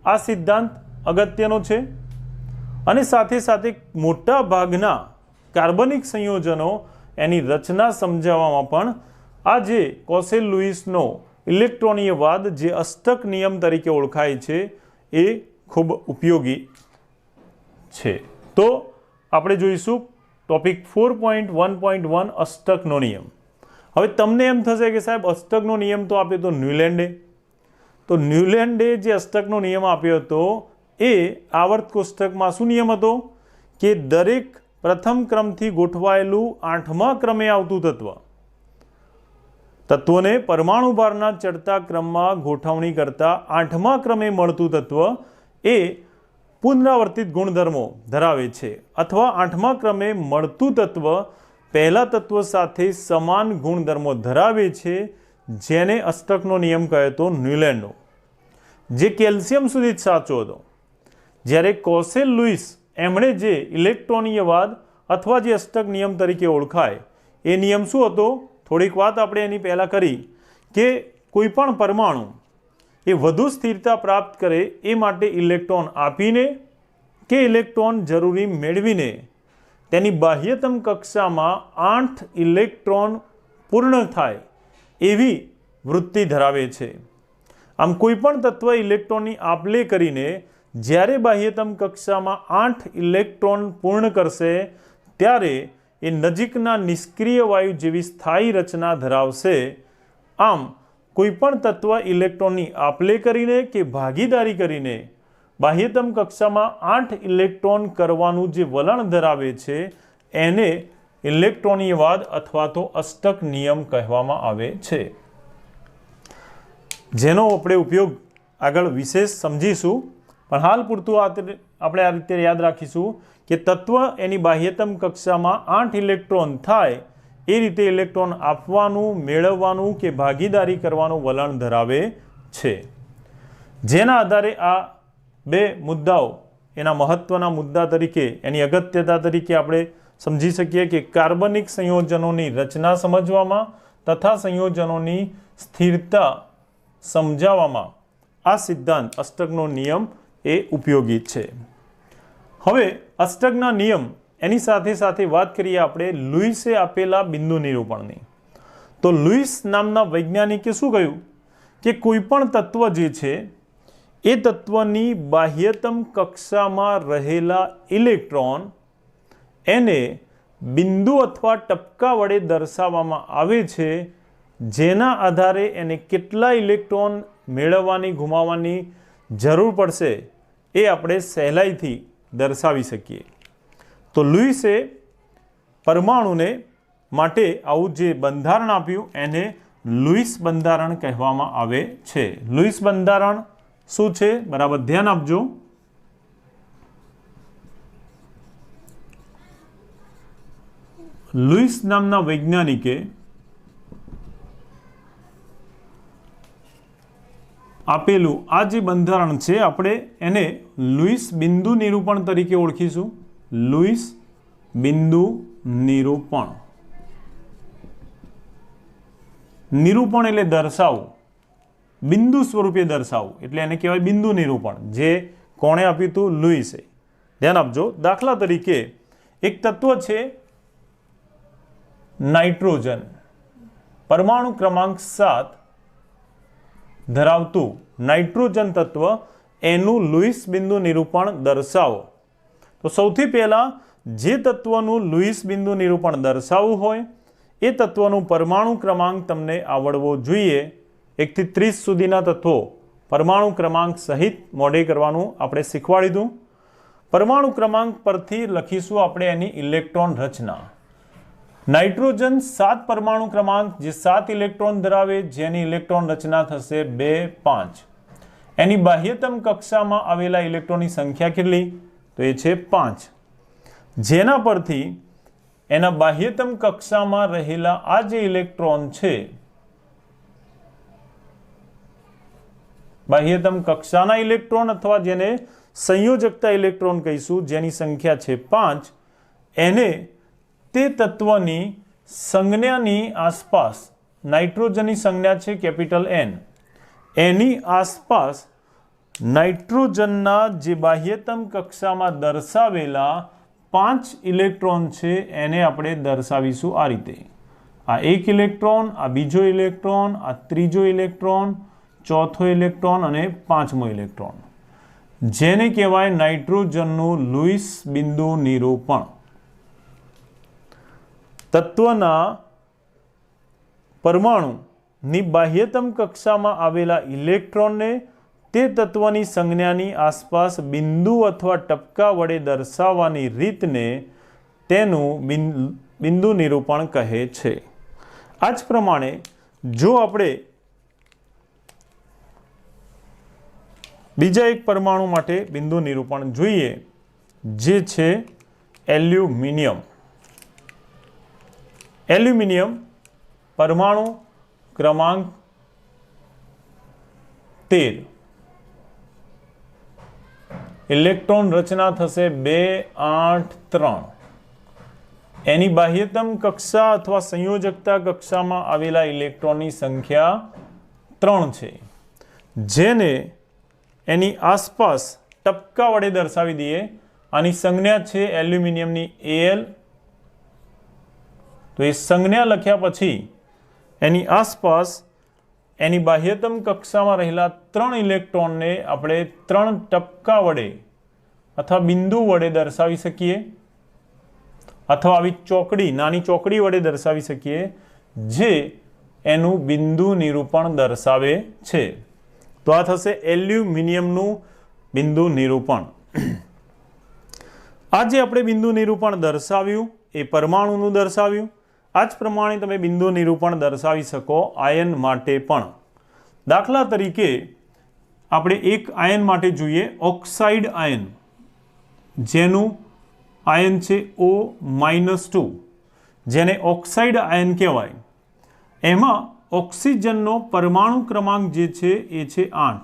આ સિદ્ધાંત અગત્યનો છે। અને સાથે સાથે મોટા ભાગના કાર્બનિક સંયોજનો એની રચના સમજાવવામાં પણ આ જે કોસેલ લુઈસનો ઇલેક્ટ્રોનીયવાદ જે અષ્ટક નિયમ તરીકે ઓળખાય છે એ ખૂબ ઉપયોગી છે। તો આપણે જોઈશું ટોપિક 4.1.1 અષ્ટકનો નિયમ। હવે તમને એમ થશે કે સાહેબ અષ્ટકનો નિયમ તો આપ્યો તો ન્યુલેન્ડે, તો ન્યુલેન્ડે જે અષ્ટકનો નિયમ આપ્યો હતો એ આવર્ત કોષ્ટકમાં શું નિયમ હતો કે દરેક પ્રથમ ક્રમથી ગોઠવાયેલું 8મા ક્રમે આવતું તત્વને પરમાણુ ભારના ચડતા ક્રમમાં ગોઠવણી કરતા 8મા ક્રમે મળતું તત્વ એ પુનરાવર્તિત ગુણધર્મો ધરાવે છે, અથવા 8મા ક્રમે મળતું તત્વ પહેલા તત્વ સાથે સમાન ગુણધર્મો ધરાવે છે, જેને અષ્ટકનો નિયમ કહ્યો હતો ન્યુલેન્ડનો, જે કેલ્શિયમ સુધી જ સાચો હતો। જ્યારે કોસેલ લુઈસ એમણે જે ઇલેક્ટ્રોનીયવાદ અથવા જે અષ્ટક નિયમ તરીકે ઓળખાય એ નિયમ શું હતો, થોડીક વાત આપણે એની પહેલાં કરી કે કોઈ પણ પરમાણુ એ વધુ સ્થિરતા પ્રાપ્ત કરે એ માટે ઇલેક્ટ્રોન આપીને કે ઇલેક્ટ્રોન જરૂરી મેળવીને તેની બાહ્યતમ કક્ષામાં 8 ઇલેક્ટ્રોન પૂર્ણ થાય એવી વૃત્તિ ધરાવે છે। આમ કોઈ પણ તત્વ ઇલેક્ટ્રોનની આપ-લે કરીને જ્યારે બાહ્યતમ કક્ષામાં 8 ઇલેક્ટ્રોન પૂર્ણ કરશે ત્યારે એ નજીકના નિષ્ક્રિય વાયુ જેવી સ્થાયી રચના ધરાવશે। આમ કોઈપણ તત્વ ઇલેક્ટ્રોનની આપ-લે કરીને કે ભાગીદારી કરીને બાહ્યતમ કક્ષામાં 8 ઇલેક્ટ્રોન કરવાનું જે વલણ ધરાવે છે એને ઇલેક્ટ્રોનીયવાદ અથવા તો અષ્ટક નિયમ કહેવામાં આવે છે, જેનો આપણે ઉપયોગ આગળ વિશેષ સમજીશું। પણ હાલ પૂરતું આપણે આ રીતે યાદ રાખીશું કે તત્વ એની બાહ્યતમ કક્ષામાં 8 ઇલેક્ટ્રોન થાય એ રીતે ઇલેક્ટ્રોન આપવાનું, મેળવવાનું કે ભાગીદારી કરવાનું વલણ ધરાવે છે, જેના આધારે આ બે મુદ્દાઓ એના મહત્વના મુદ્દા તરીકે એની અગત્યતા તરીકે આપણે સમજી શકીએ કે કાર્બનિક સંયોજનોની રચના સમજવામાં તથા સંયોજનોની સ્થિરતા સમજાવવામાં આ સિદ્ધાંત અષ્ટકનો નિયમ એ ઉપયોગી છે। હવે અષ્ટકના નિયમ એની સાથે સાથે વાત કરીએ આપણે લુઈસે આપેલા બિંદુ નિરૂપણની। તો લુઈસ નામના વૈજ્ઞાનિકે શું કહ્યું કે કોઈ પણ તત્વ જે છે એ તત્વની બાહ્યતમ કક્ષામાં રહેલા ઇલેક્ટ્રોન એને બિંદુ અથવા ટપકા વડે દર્શાવવામાં આવે છે, જેના આધારે એને કેટલા ઇલેક્ટ્રોન મેળવવાની ગુમાવવાની જરૂર પડશે એ આપણે સહેલાઈથી દર્શાવી શકીએ। તો લુઈસે પરમાણુને માટે આવું જે બંધારણ આપ્યું એને લુઈસ બંધારણ કહેવામાં આવે છે। લુઈસ બંધારણ શું છે બરાબર ધ્યાન આપજો। લુઈસ નામના વૈજ્ઞાનિકે આપેલું આ જે બંધારણ છે આપણે એને લુઈસ બિંદુ નિરૂપણ તરીકે ઓળખીશું। लुईस बिंदु निरूपण। निरूपण एटले दर्शावવું, बिंदु स्वरूपे दर्शावવું એટલે એને કહેવાય બિંદુ નિરૂપણ, જે કોણે આપ્યું હતું? લુઈસે। ધ્યાન આપજો, દાખલા તરીકે એક તત્વ છે નાઇટ્રોજન, પરમાણુ ક્રમાંક 7 ધરાવતું નાઇટ્રોજન તત્વ, એનું લુઈસ બિંદુ નિરૂપણ દર્શાવો। તો સૌથી પહેલા જે તત્વનું લુઈસ બિંદુ નિરૂપણ દર્શાવવું હોય એ તત્વનું પરમાણુ ક્રમાંક તમને આવડવો જોઈએ। 1 થી 30 સુધીના તત્વો પરમાણુ ક્રમાંક સહિત મોઢે કરવાનું આપણે શીખવાડી દીધું। પરમાણુ ક્રમાંક પરથી લખીશું આપણે એની ઇલેક્ટ્રોન રચના। નાઇટ્રોજન 7 પરમાણુ ક્રમાંક, જે 7 ઇલેક્ટ્રોન ધરાવે, જેની ઇલેક્ટ્રોન રચના થશે 2 5। એની બાહ્યતમ કક્ષામાં આવેલા ઇલેક્ટ્રોનની સંખ્યા કેટલી? તો એ છે 5। જેના પરથી એના બાહ્યતમ કક્ષામાં રહેલા આ જે ઇલેક્ટ્રોન છે, બાહ્યતમ કક્ષાના ઇલેક્ટ્રોન અથવા જેને સંયોજકતા ઇલેક્ટ્રોન કહીશું, જેની સંખ્યા છે 5, એને તે તત્વની સંજ્ઞાની આસપાસ, નાઇટ્રોજનની સંજ્ઞા છે કેપિટલ N, એની આસપાસ નાઇટ્રોજનના જે બાહ્યતમ કક્ષામાં દર્શાવેલા 5 ઇલેક્ટ્રોન છે એને આપણે દર્શાવીશું આ રીતે। આ એક ઇલેક્ટ્રોન, આ બીજો ઇલેક્ટ્રોન, આ ત્રીજો ઇલેક્ટ્રોન, ચોથો ઇલેક્ટ્રોન અને પાંચમો ઇલેક્ટ્રોન, જેને કહેવાય નાઇટ્રોજનનું લુઈસ બિંદુ નિરૂપણ। તત્વના પરમાણુની બાહ્યતમ કક્ષામાં આવેલા ઇલેક્ટ્રોનને તે તત્વની સંજ્ઞાની આસપાસ બિંદુ અથવા ટપકા વડે દર્શાવવાની રીતને તેનું બિંદુ નિરૂપણ કહે છે। આ જ પ્રમાણે જો આપણે બીજા એક પરમાણુ માટે બિંદુ નિરૂપણ જોઈએ, જે છે એલ્યુમિનિયમ। એલ્યુમિનિયમ પરમાણુ ક્રમાંક 13, ઇલેક્ટ્રોન રચના થશે 2 8 3। એની બાહ્યતમ કક્ષા અથવા સંયોજકતા કક્ષામાં આવેલા ઇલેક્ટ્રોનની સંખ્યા 3 છે, જેને એની આસપાસ ટપકા વડે દર્શાવી દઈએ। આની સંજ્ઞા છે એલ્યુમિનિયમની Al। તો એ સંજ્ઞા લખ્યા પછી એની આસપાસ એની બાહ્યતમ કક્ષામાં રહેલા 3 ઇલેક્ટ્રોનને આપણે 3 ટપકા વડે અથવા બિંદુ વડે દર્શાવી શકીએ, અથવા આવી ચોકડી, નાની ચોકડી વડે દર્શાવી શકીએ, જે એનું બિંદુ નિરૂપણ દર્શાવે છે। તો આ થશે એલ્યુમિનિયમનું બિંદુ નિરૂપણ। આ જે આપણે બિંદુ નિરૂપણ દર્શાવ્યું એ પરમાણુનું દર્શાવ્યું। આ જ પ્રમાણે તમે બિંદુ નિરૂપણ દર્શાવી શકો આયન માટે પણ। દાખલા તરીકે આપણે એક આયન માટે જોઈએ, ઓક્સાઇડ આયન, જેનું આયન છે O-2, જેને ઓક્સાઇડ આયન કહેવાય। એમાં ઓક્સિજનનો પરમાણુ ક્રમાંક જે છે એ છે 8।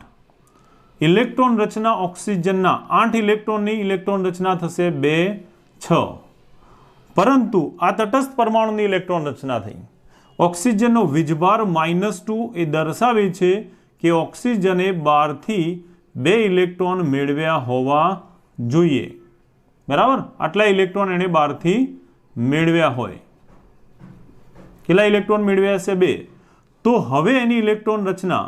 ઇલેક્ટ્રોન રચના ઓક્સિજનના 8 ઇલેક્ટ્રોનની ઇલેક્ટ્રોન રચના થશે 2 6। પરંતુ આ તટસ્થ પરમાણુની ઇલેક્ટ્રોન રચના થઈ। ઓક્સિજનનો વીજભાર -2 એ દર્શાવે છે કે ઓક્સિજને બહારથી 2 ઇલેક્ટ્રોન મેળવ્યા હોવા જોઈએ, બરાબર? આટલા ઇલેક્ટ્રોન એણે બહારથી મેળવ્યા હોય। કેટલા ઇલેક્ટ્રોન મેળવ્યા હશે? 2। તો હવે એની ઇલેક્ટ્રોન રચના,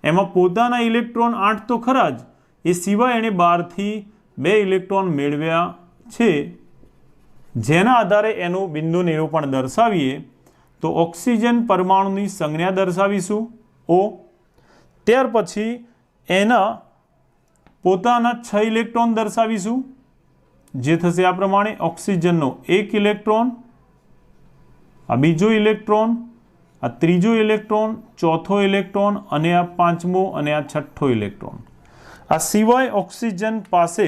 એમાં પોતાના ઇલેક્ટ્રોન 8 તો ખરા જ, એ સિવાય એણે બહારથી 2 ઇલેક્ટ્રોન મેળવ્યા છે, જેના આધારે એનું બિંદુ નિરૂપણ દર્શાવીએ તો ઓક્સિજન પરમાણુની સંજ્ઞા દર્શાવીશું O। ત્યાર પછી એના પોતાના 6 ઇલેક્ટ્રોન દર્શાવીશું, જે થશે આ પ્રમાણે: ઓક્સિજનનો 1 ઇલેક્ટ્રોન, આ બીજો ઇલેક્ટ્રોન, આ ત્રીજો ઇલેક્ટ્રોન, ચોથો ઇલેક્ટ્રોન અને આ પાંચમો અને આ છઠ્ઠો ઇલેક્ટ્રોન। આ સિવાય ઓક્સિજન પાસે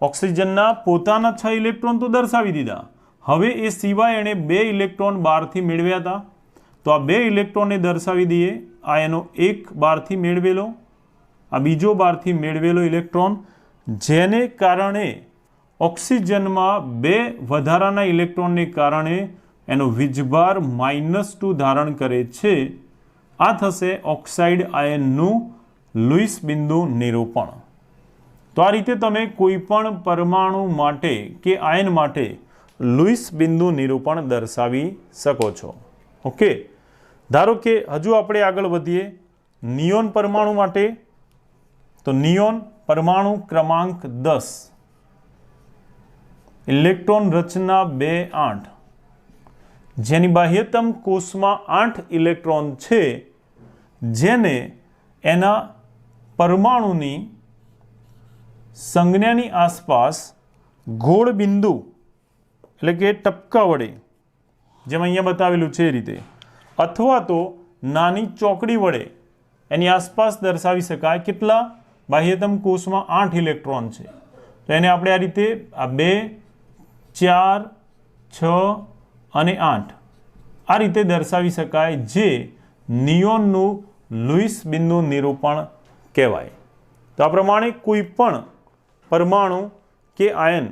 ઓક્સિજનના પોતાના 6 ઇલેક્ટ્રોન તો દર્શાવી દીધા, હવે એ સિવાય એણે 2 ઇલેક્ટ્રોન બહારથી મેળવ્યા હતા, તો આ 2 ઇલેક્ટ્રોનને દર્શાવી દઈએ। આ એનો એક બહારથી મેળવેલો, આ બીજો બહારથી મેળવેલો ઇલેક્ટ્રોન, જેને કારણે ઓક્સિજનમાં 2 વધારાના ઇલેક્ટ્રોનને કારણે એનો વીજભાર -2 ધારણ કરે છે. આ થશે ઓક્સાઇડ આયનનું લુઈસ બિંદુ નિરૂપણ. તો આ રીતે તમે કોઈ પણ પરમાણુ માટે કે આયન માટે લુઈસ બિંદુ નિરૂપણ દર્શાવી શકો છો. ઓકે, ધારો કે હજુ આપણે આગળ વધીએ નિયોન પરમાણુ માટે. તો નિયોન પરમાણુ ક્રમાંક 10, ઇલેક્ટ્રોન રચના 2 8, જેની બાહ્યતમ કોષમાં 8 ઇલેક્ટ્રોન છે, જેને એના પરમાણુની સંજ્ઞાની આસપાસ ગોળ બિંદુ એટલે કે ટપકા વડે, જેમ અહીંયા બતાવેલું છે એ રીતે, અથવા તો નાની ચોકડી વડે એની આસપાસ દર્શાવી શકાય. કેટલા? બાહ્યતમ કોષમાં 8 ઇલેક્ટ્રોન છે, તો એને આપણે આ રીતે 2 4 6 અને 8 આ રીતે દર્શાવી શકાય, જે નિયોનનું લુઈસ બિંદુ નિરૂપણ કહેવાય. તો આ પ્રમાણે કોઈ પણ પરમાણુ કે આયન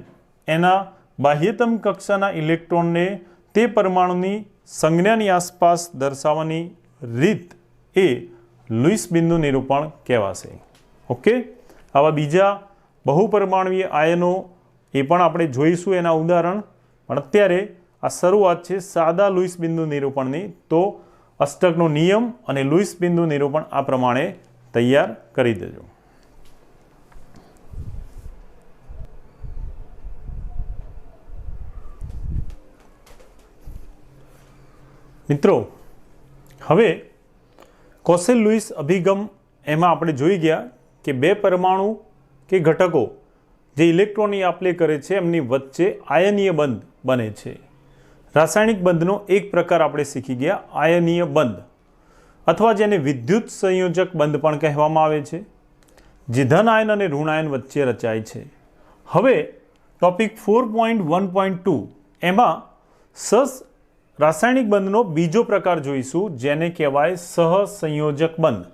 એના બાહ્યતમ કક્ષાના ઇલેક્ટ્રોનને તે પરમાણુની સંજ્ઞાની આસપાસ દર્શાવવાની રીત એ લુઈસ બિંદુ નિરૂપણ કહેવાશે. ઓકે, આવા બીજા બહુપરમાણુય આયનો એ પણ આપણે જોઈશું એના ઉદાહરણ, પણ અત્યારે આ શરૂઆત છે સાદા લુઈસ બિંદુ નિરૂપણની. તો અષ્ટકનો નિયમ અને લુઈસ બિંદુ નિરૂપણ આ પ્રમાણે તૈયાર કરી દેજો. મિત્રો, હવે કોસેલ લુઈસ અભિગમ એમાં આપણે જોઈ ગયા કે 2 પરમાણુ કે ઘટકો જે ઇલેક્ટ્રોનની આપ-લે કરે છે એમની વચ્ચે આયનીય બંધ બને છે. રાસાયણિક બંધનો એક પ્રકાર આપણે શીખી ગયા, આયનીય બંધ, અથવા જેને વિદ્યુત સંયોજક બંધ પણ કહેવામાં આવે છે, જે ધન આયન અને ઋણ આયન વચ્ચે રચાય છે. હવે ટોપિક 4.1.2 એમાં રાસાયણિક બંધનો બીજો પ્રકાર જોઈશું, જેને કહેવાય સહસંયોજક બંધ.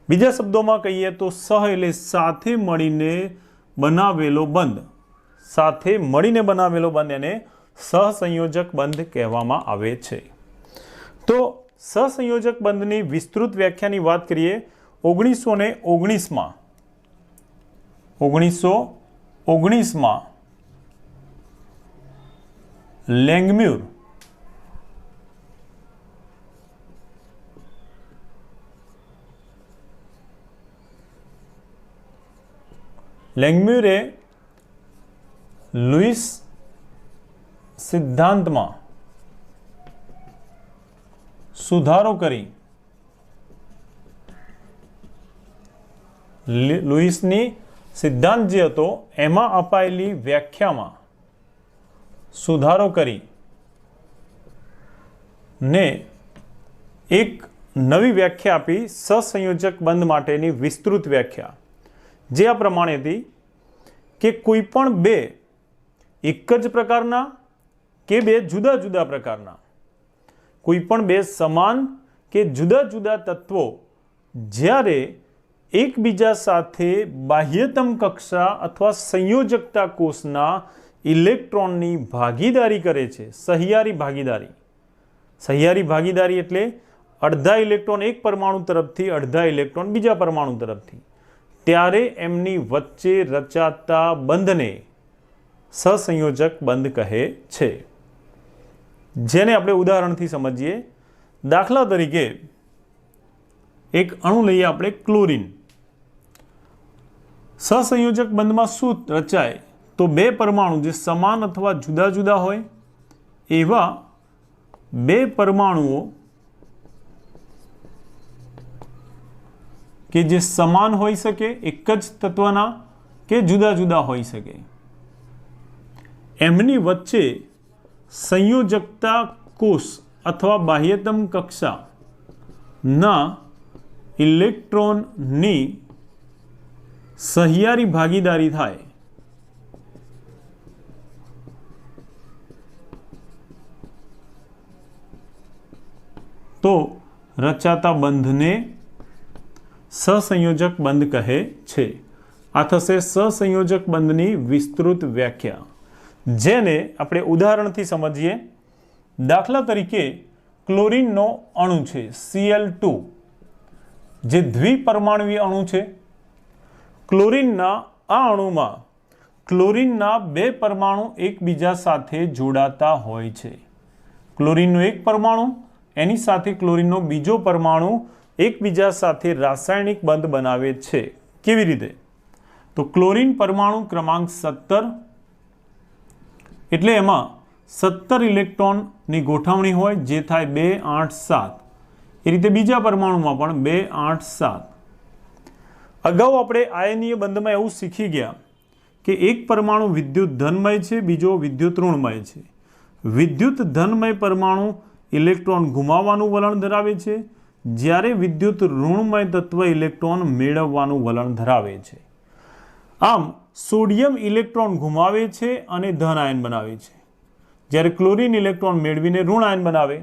બીજા શબ્દોમાં કહીએ તો સહ એટલે સાથે મળીને બનાવેલો બંધ. સાથે મળીને બનાવેલો બંધ એને સહસંયોજક બંધ કહેવામાં આવે છે. તો સહસંયોજક બંધની વિસ્તૃત વ્યાખ્યાની વાત કરીએ 1919માં લેંગમ્યુરે લુઈસ સિદ્ધાંતમાં સુધારો કરી લુઈસની સિદ્ધાંત જે હતો એમાં અપાયેલી વ્યાખ્યામાં સુધારો કરી ને એક નવી વ્યાખ્યા આપી સહસંયોજક બંધ માટેની વિસ્તૃત વ્યાખ્યા, જે આ પ્રમાણે હતી કે કોઈ પણ 2 એક જ પ્રકારના કે 2 જુદા જુદા પ્રકારના, કોઈ પણ 2 સમાન કે જુદા જુદા તત્વો જ્યારે એકબીજા સાથે બાહ્યતમ કક્ષા અથવા સંયોજકતા કોષના ઇલેક્ટ્રોનની ભાગીદારી કરે છે, સહિયારી ભાગીદારી એટલે અડધા ઇલેક્ટ્રોન એક પરમાણુ તરફથી, અડધા ઇલેક્ટ્રોન બીજા પરમાણુ તરફથી, ત્યારે એમની વચ્ચે રચાતા બંધને સહસંયોજક બંધ કહે છે. જેને આપણે ઉદાહરણથી સમજીએ. દાખલા તરીકે એક અણુ લઈએ આપણે ક્લોરીન. સહસંયોજક બંધમાં શું રચાય? તો 2 પરમાણુ જે સમાન અથવા જુદા જુદા હોય એવા 2 પરમાણુઓ કે જે સમાન હોઈ શકે, એક જ તત્વના, કે જુદા જુદા હોઈ શકે, એમની વચ્ચે સંયોજકતા કોષ અથવા બાહ્યતમ કક્ષાના ઇલેક્ટ્રોનની સહિયારી ભાગીદારી થાય તો રચાતા બંધને સહસંયોજક બંધ કહે છે. આ થશે સહસંયોજક બંધની વિસ્તૃત વ્યાખ્યા, જેને આપણે ઉદાહરણથી સમજીએ. દાખલા તરીકે ક્લોરીનનો અણુ છે Cl2, જે દ્વિપરમાણુય અણુ છે. ક્લોરીનના આ અણુમાં ક્લોરીનના 2 પરમાણુ એકબીજા સાથે જોડાતા હોય છે. ક્લોરીનનો એક પરમાણુ એની સાથે ક્લોરીનનો બીજો પરમાણુ એકબીજા સાથે રાસાયણિક બંધ બનાવે છે. કેવી રીતે? તો ક્લોરીન પરમાણુ ક્રમાંક 17, એટલે એમાં 17 ઇલેક્ટ્રોનની ગોઠવણી હોય, જે થાય 2, 8, 7. એ રીતે બીજા પરમાણુમાં પણ 2, 8, 7. અગાઉ આપણે આયનીય બંધમાં એવું શીખી ગયા કે એક પરમાણુ વિદ્યુત ધનમય છે, બીજો વિદ્યુત ઋણમય છે. વિદ્યુત ધનમય પરમાણુ ઇલેક્ટ્રોન ગુમાવવાનું વલણ ધરાવે છે, જ્યારે વિદ્યુત ઋણમય તત્વ ઇલેક્ટ્રોન મેળવવાનું વલણ ધરાવે છે. આમ સોડિયમ ઇલેક્ટ્રોન ગુમાવે છે અને ધન આયન બનાવે છે, જ્યારે ક્લોરીન ઇલેક્ટ્રોન મેળવીને ઋણ આયન બનાવે.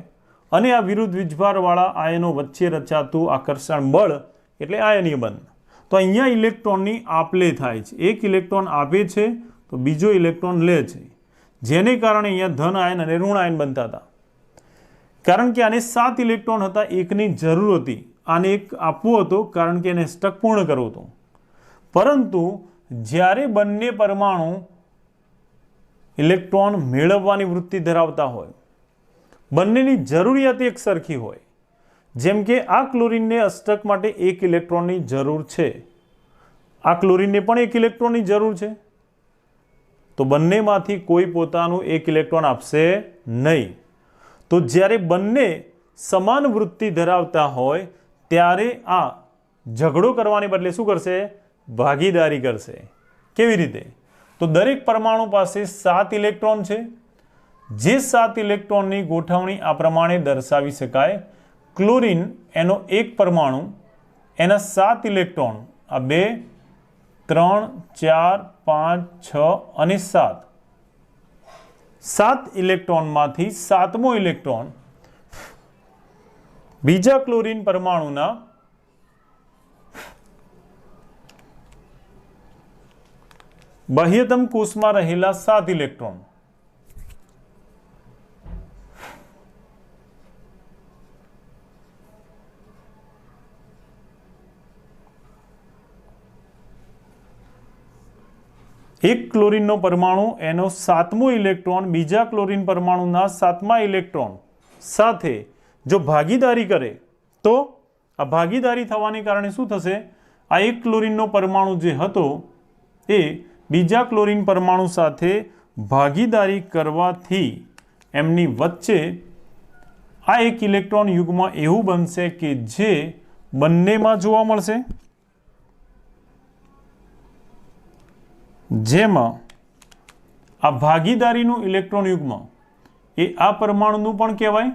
અને આ વિરુદ્ધ વીજભારવાળા આયનો વચ્ચે રચાતું આકર્ષણ બળ એટલે આયનીય બંધ. તો અહીંયા ઇલેક્ટ્રોનની આપ-લે થાય છે. એક ઇલેક્ટ્રોન આપે છે તો બીજો ઇલેક્ટ્રોન લે છે, જેને કારણે અહીંયા ધન આયન અને ઋણ આયન બનતા હતા. કારણ કે આને 7 ઇલેક્ટ્રોન હતા, એકની જરૂર હતી. આને એક આપવો હતો કારણ કે એને સ્ટક પૂર્ણ કરવો હતો. પરંતુ જ્યારે બંને પરમાણુ ઇલેક્ટ્રોન મેળવવાની વૃત્તિ ધરાવતા હોય, બંનેની જરૂરિયાત એક સરખી હોય, જેમ કે આ ક્લોરીનને અષ્ટક માટે 1 ઇલેક્ટ્રોનની જરૂર છે, આ ક્લોરીનને પણ 1 ઇલેક્ટ્રોનની જરૂર છે, તો બંનેમાંથી કોઈ પોતાનું 1 ઇલેક્ટ્રોન આપશે નહીં. તો જ્યારે બંને સમાન વૃત્તિ ધરાવતા હોય ત્યારે આ ઝઘડો કરવાને બદલે શું કરશે? ભાગીદારી કરશે. કેવી રીતે? તો દરેક પરમાણુ પાસે 7 ઇલેક્ટ્રોન છે. જે 7 ઇલેક્ટ્રોનની ગોઠવણી આ પ્રમાણે દર્શાવી શકાય. ક્લોરીન એનો એક પરમાણુ, એના 7 ઇલેક્ટ્રોન, આ 2, 3, 4, 5, 6 અને 7. 7 ઇલેક્ટ્રોનમાંથી 7મો ઇલેક્ટ્રોન બીજા ક્લોરીન પરમાણુના બાહ્યતમ કોષમાં રહેલા 7 ઇલેક્ટ્રોન એક ક્લોરીનનો પરમાણુ એનો 7મો ઇલેક્ટ્રોન બીજા ક્લોરીન પરમાણુના 7મા ઇલેક્ટ્રોન સાથે જો ભાગીદારી કરે તો આ ભાગીદારી થવાને કારણે શું થશે? આ એક ક્લોરીનનો પરમાણુ જે હતો એ બીજા ક્લોરીન પરમાણુ સાથે ભાગીદારી કરવાથી એમની વચ્ચે આ એક ઇલેક્ટ્રોન યુગ્મ એવું બનશે કે જે બંનેમાં જોવા મળશે, જેમાં આ ભાગીદારીનું ઇલેક્ટ્રોન યુગ્મ એ આ પરમાણુનું પણ કહેવાય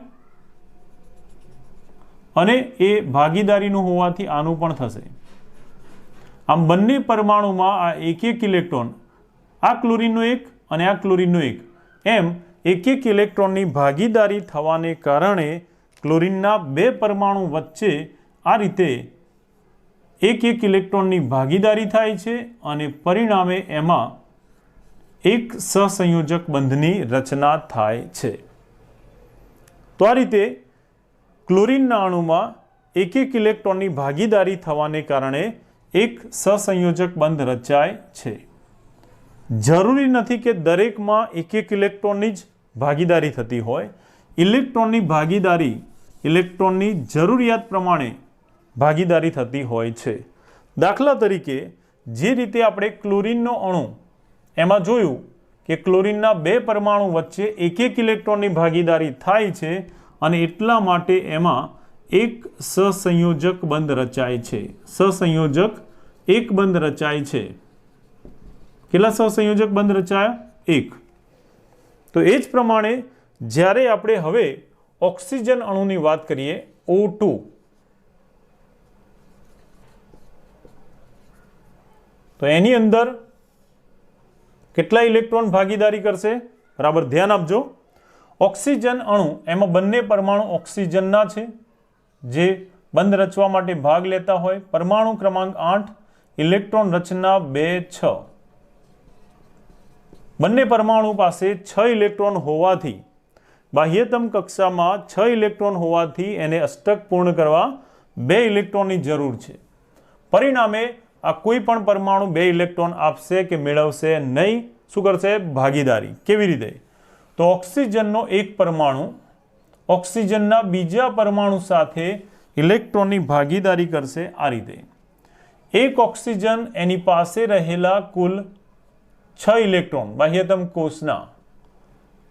અને એ ભાગીદારીનું હોવાથી આનું પણ થશે. આમ બંને પરમાણુમાં આ એક ઇલેક્ટ્રોન, આ ક્લોરીનનો એક અને આ ક્લોરીનનો એક, એમ એક ઇલેક્ટ્રોનની ભાગીદારી થવાને કારણે ક્લોરીનના 2 પરમાણુ વચ્ચે આ રીતે એક ઇલેક્ટ્રોનની ભાગીદારી થાય છે અને પરિણામે એમાં એક સહસંયોજક બંધની રચના થાય છે. તો આ રીતે ક્લોરીનના અણુમાં એક ઇલેક્ટ્રોનની ભાગીદારી થવાને કારણે એક સહસંયોજક બંધ રચાય છે. જરૂરી નથી કે દરેકમાં એક ઇલેક્ટ્રોનની જ ભાગીદારી થતી હોય. ઇલેક્ટ્રોનની ભાગીદારી ઇલેક્ટ્રોનની જરૂરિયાત પ્રમાણે ભાગીદારી થતી હોય છે. દાખલા તરીકે જે રીતે આપણે ક્લોરીનનો અણુ એમાં જોયું કે ક્લોરીનના 2 પરમાણુ વચ્ચે એક ઇલેક્ટ્રોનની ભાગીદારી થાય છે અને એટલા માટે એમાં એક સહસંયોજક બંધ રચાય છે. સહસંયોજક એક બંધ રચાય છે. કેટલા સહસંયોજક બંધ રચાયા? 1. તો એ જ પ્રમાણે જ્યારે આપણે હવે ઓક્સિજન અણુની વાત કરીએ, O2, તો એની અંદર કેટલા ઇલેક્ટ્રોન ભાગીદારી કરશે? બરાબર ધ્યાન આપજો. ઓક્સિજન અણુ એમાં બંને પરમાણુ ઓક્સિજનના છે જે બંધ રચવા માટે ભાગ લેતા હોય. પરમાણુ ક્રમાંક 8 ઇલેક્ટ્રોન રચના 2 6 બંને પરમાણુ પાસે 6 ઇલેક્ટ્રોન હોવાથી બાહ્યતમ કક્ષામાં 6 ઇલેક્ટ્રોન હોવાથી એને અષ્ટક પૂર્ણ કરવા 2 ઇલેક્ટ્રોનની જરૂર છે. પરિણામે આ કોઈ પણ પરમાણુ 2 ઇલેક્ટ્રોન આપશે કે મેળવશે નહીં. શું કરશે? ભાગીદારી. કેવી રીતે? તો ઓક્સિજનનો એક પરમાણુ ઓક્સિજનના બીજા પરમાણુ સાથે ઇલેક્ટ્રોનની ભાગીદારી કરશે આ રીતે. એક ઓક્સિજન એની પાસે રહેલા કુલ 6 ઇલેક્ટ્રોન બાહ્યતમ કોષના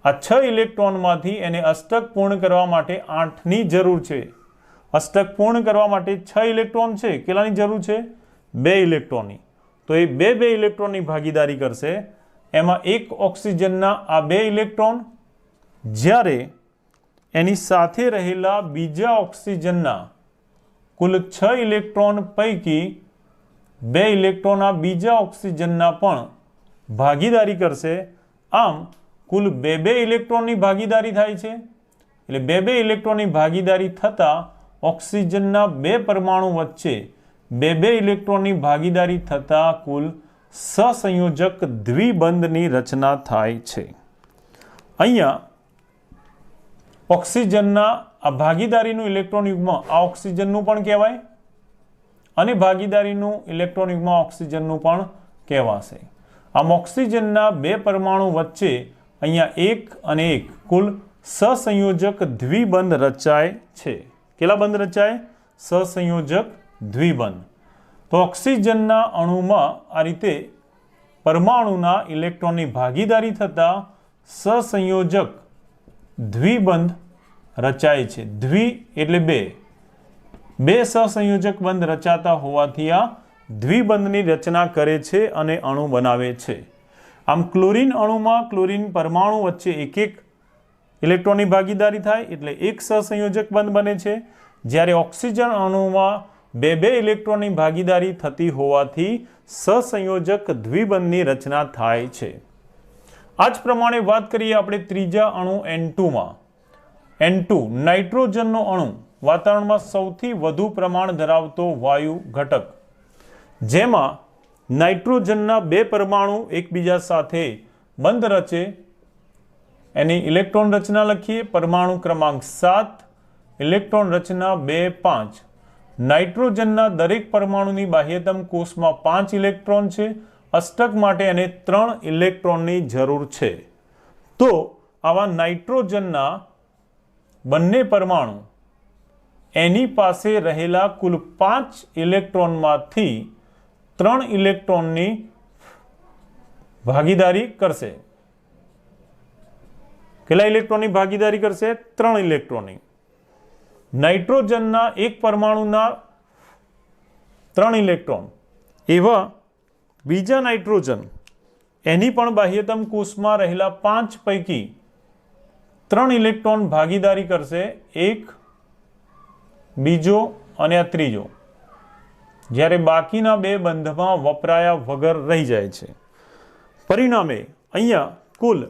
આ 6 ઇલેક્ટ્રોનમાંથી એને અષ્ટક પૂર્ણ કરવા માટે 8ની જરૂર છે. અષ્ટક પૂર્ણ કરવા માટે 6 ઇલેક્ટ્રોન છે. કેટલાની જરૂર છે? 2 ઇલેક્ટ્રોનની. તો એ 2 ઇલેક્ટ્રોનની ભાગીદારી કરશે. એમાં એક ઓક્સિજનના આ 2 ઇલેક્ટ્રોન જ્યારે એની સાથે રહેલા બીજા ઓક્સિજનના કુલ 6 ઇલેક્ટ્રોન પૈકી 2 ઇલેક્ટ્રોન આ બીજા ઓક્સિજનના પણ ભાગીદારી કરશે. આમ કુલ 2 ઇલેક્ટ્રોનની ભાગીદારી થાય છે. એટલે 2 ઇલેક્ટ્રોનની ભાગીદારી થતાં ઓક્સિજનના 2 પરમાણુ વચ્ચે 2 ઇલેક્ટ્રોનની ભાગીદારી થતાં કુલ સહસંયોજક દ્વિબંધની રચના થાય છે. અહીંયા ઓક્સિજનના આ ભાગીદારીનું ઇલેક્ટ્રોન યુગ્મ આ ઓક્સિજનનું પણ કહેવાય અને ભાગીદારીનું ઇલેક્ટ્રોન યુગ્મ ઓક્સિજનનું પણ કહેવાશે. આમ ઓક્સિજનના 2 પરમાણુ વચ્ચે અહીંયા 1 અને 1 કુલ સહસંયોજક દ્વિબંધ રચાય છે. કેટલા બંધ રચાય? સહસંયોજક દ્વિબંધ. તો ઓક્સિજનના અણુમાં આ રીતે પરમાણુના ઇલેક્ટ્રોનની ભાગીદારી થતાં સહસંયોજક દ્વિબંધ રચાય છે. દ્વિ એટલે 2 સહસંયોજક બંધ રચાતા હોવાથી આ દ્વિબંધની રચના કરે છે અને અણુ બનાવે છે. આમ ક્લોરીન અણુમાં ક્લોરીન પરમાણુ વચ્ચે એક ઇલેક્ટ્રોનની ભાગીદારી થાય એટલે એક સહસંયોજક બંધ બને છે. જ્યારે ઓક્સિજન અણુમાં 2 ઇલેક્ટ્રોનની ભાગીદારી થતી હોવાથી સહસંયોજક દ્વિબંધની રચના થાય છે. આ જ પ્રમાણે વાત કરીએ આપણે ત્રીજા અણુ N2માં. N2 નાઇટ્રોજનનો અણુ વાતાવરણમાં સૌથી વધુ પ્રમાણ ધરાવતો વાયુ ઘટક, જેમાં નાઇટ્રોજનના 2 પરમાણુ એકબીજા સાથે બંધ રચે. એની ઇલેક્ટ્રોન રચના લખીએ. પરમાણુ ક્રમાંક 7, ઇલેક્ટ્રોન રચના 2 5. નાઇટ્રોજનના દરેક પરમાણુની બાહ્યતમ કોષમાં 5 ઇલેક્ટ્રોન છે. અષ્ટક માટે એને 3 ઇલેક્ટ્રોનની જરૂર છે. તો આવા નાઇટ્રોજનના બંને પરમાણુ એની પાસે રહેલા કુલ 5 ઇલેક્ટ્રોનમાંથી 3 ઇલેક્ટ્રોનની ભાગીદારી કરશે. કેટલા ઇલેક્ટ્રોનની ભાગીદારી કરશે? 3 ઇલેક્ટ્રોનની. નાઇટ્રોજનના એક પરમાણુના 3 ઇલેક્ટ્રોન એવા બીજા નાઇટ્રોજન એની પણ બાહ્યતમ કોષમાં રહેલા 5 પૈકી 3 ઇલેક્ટ્રોન ભાગીદારી કરશે. એક, બીજો અને આ ત્રીજો. જ્યારે બાકીના 2 બંધમાં વપરાયા વગર રહી જાય છે. પરિણામે અહીંયા કુલ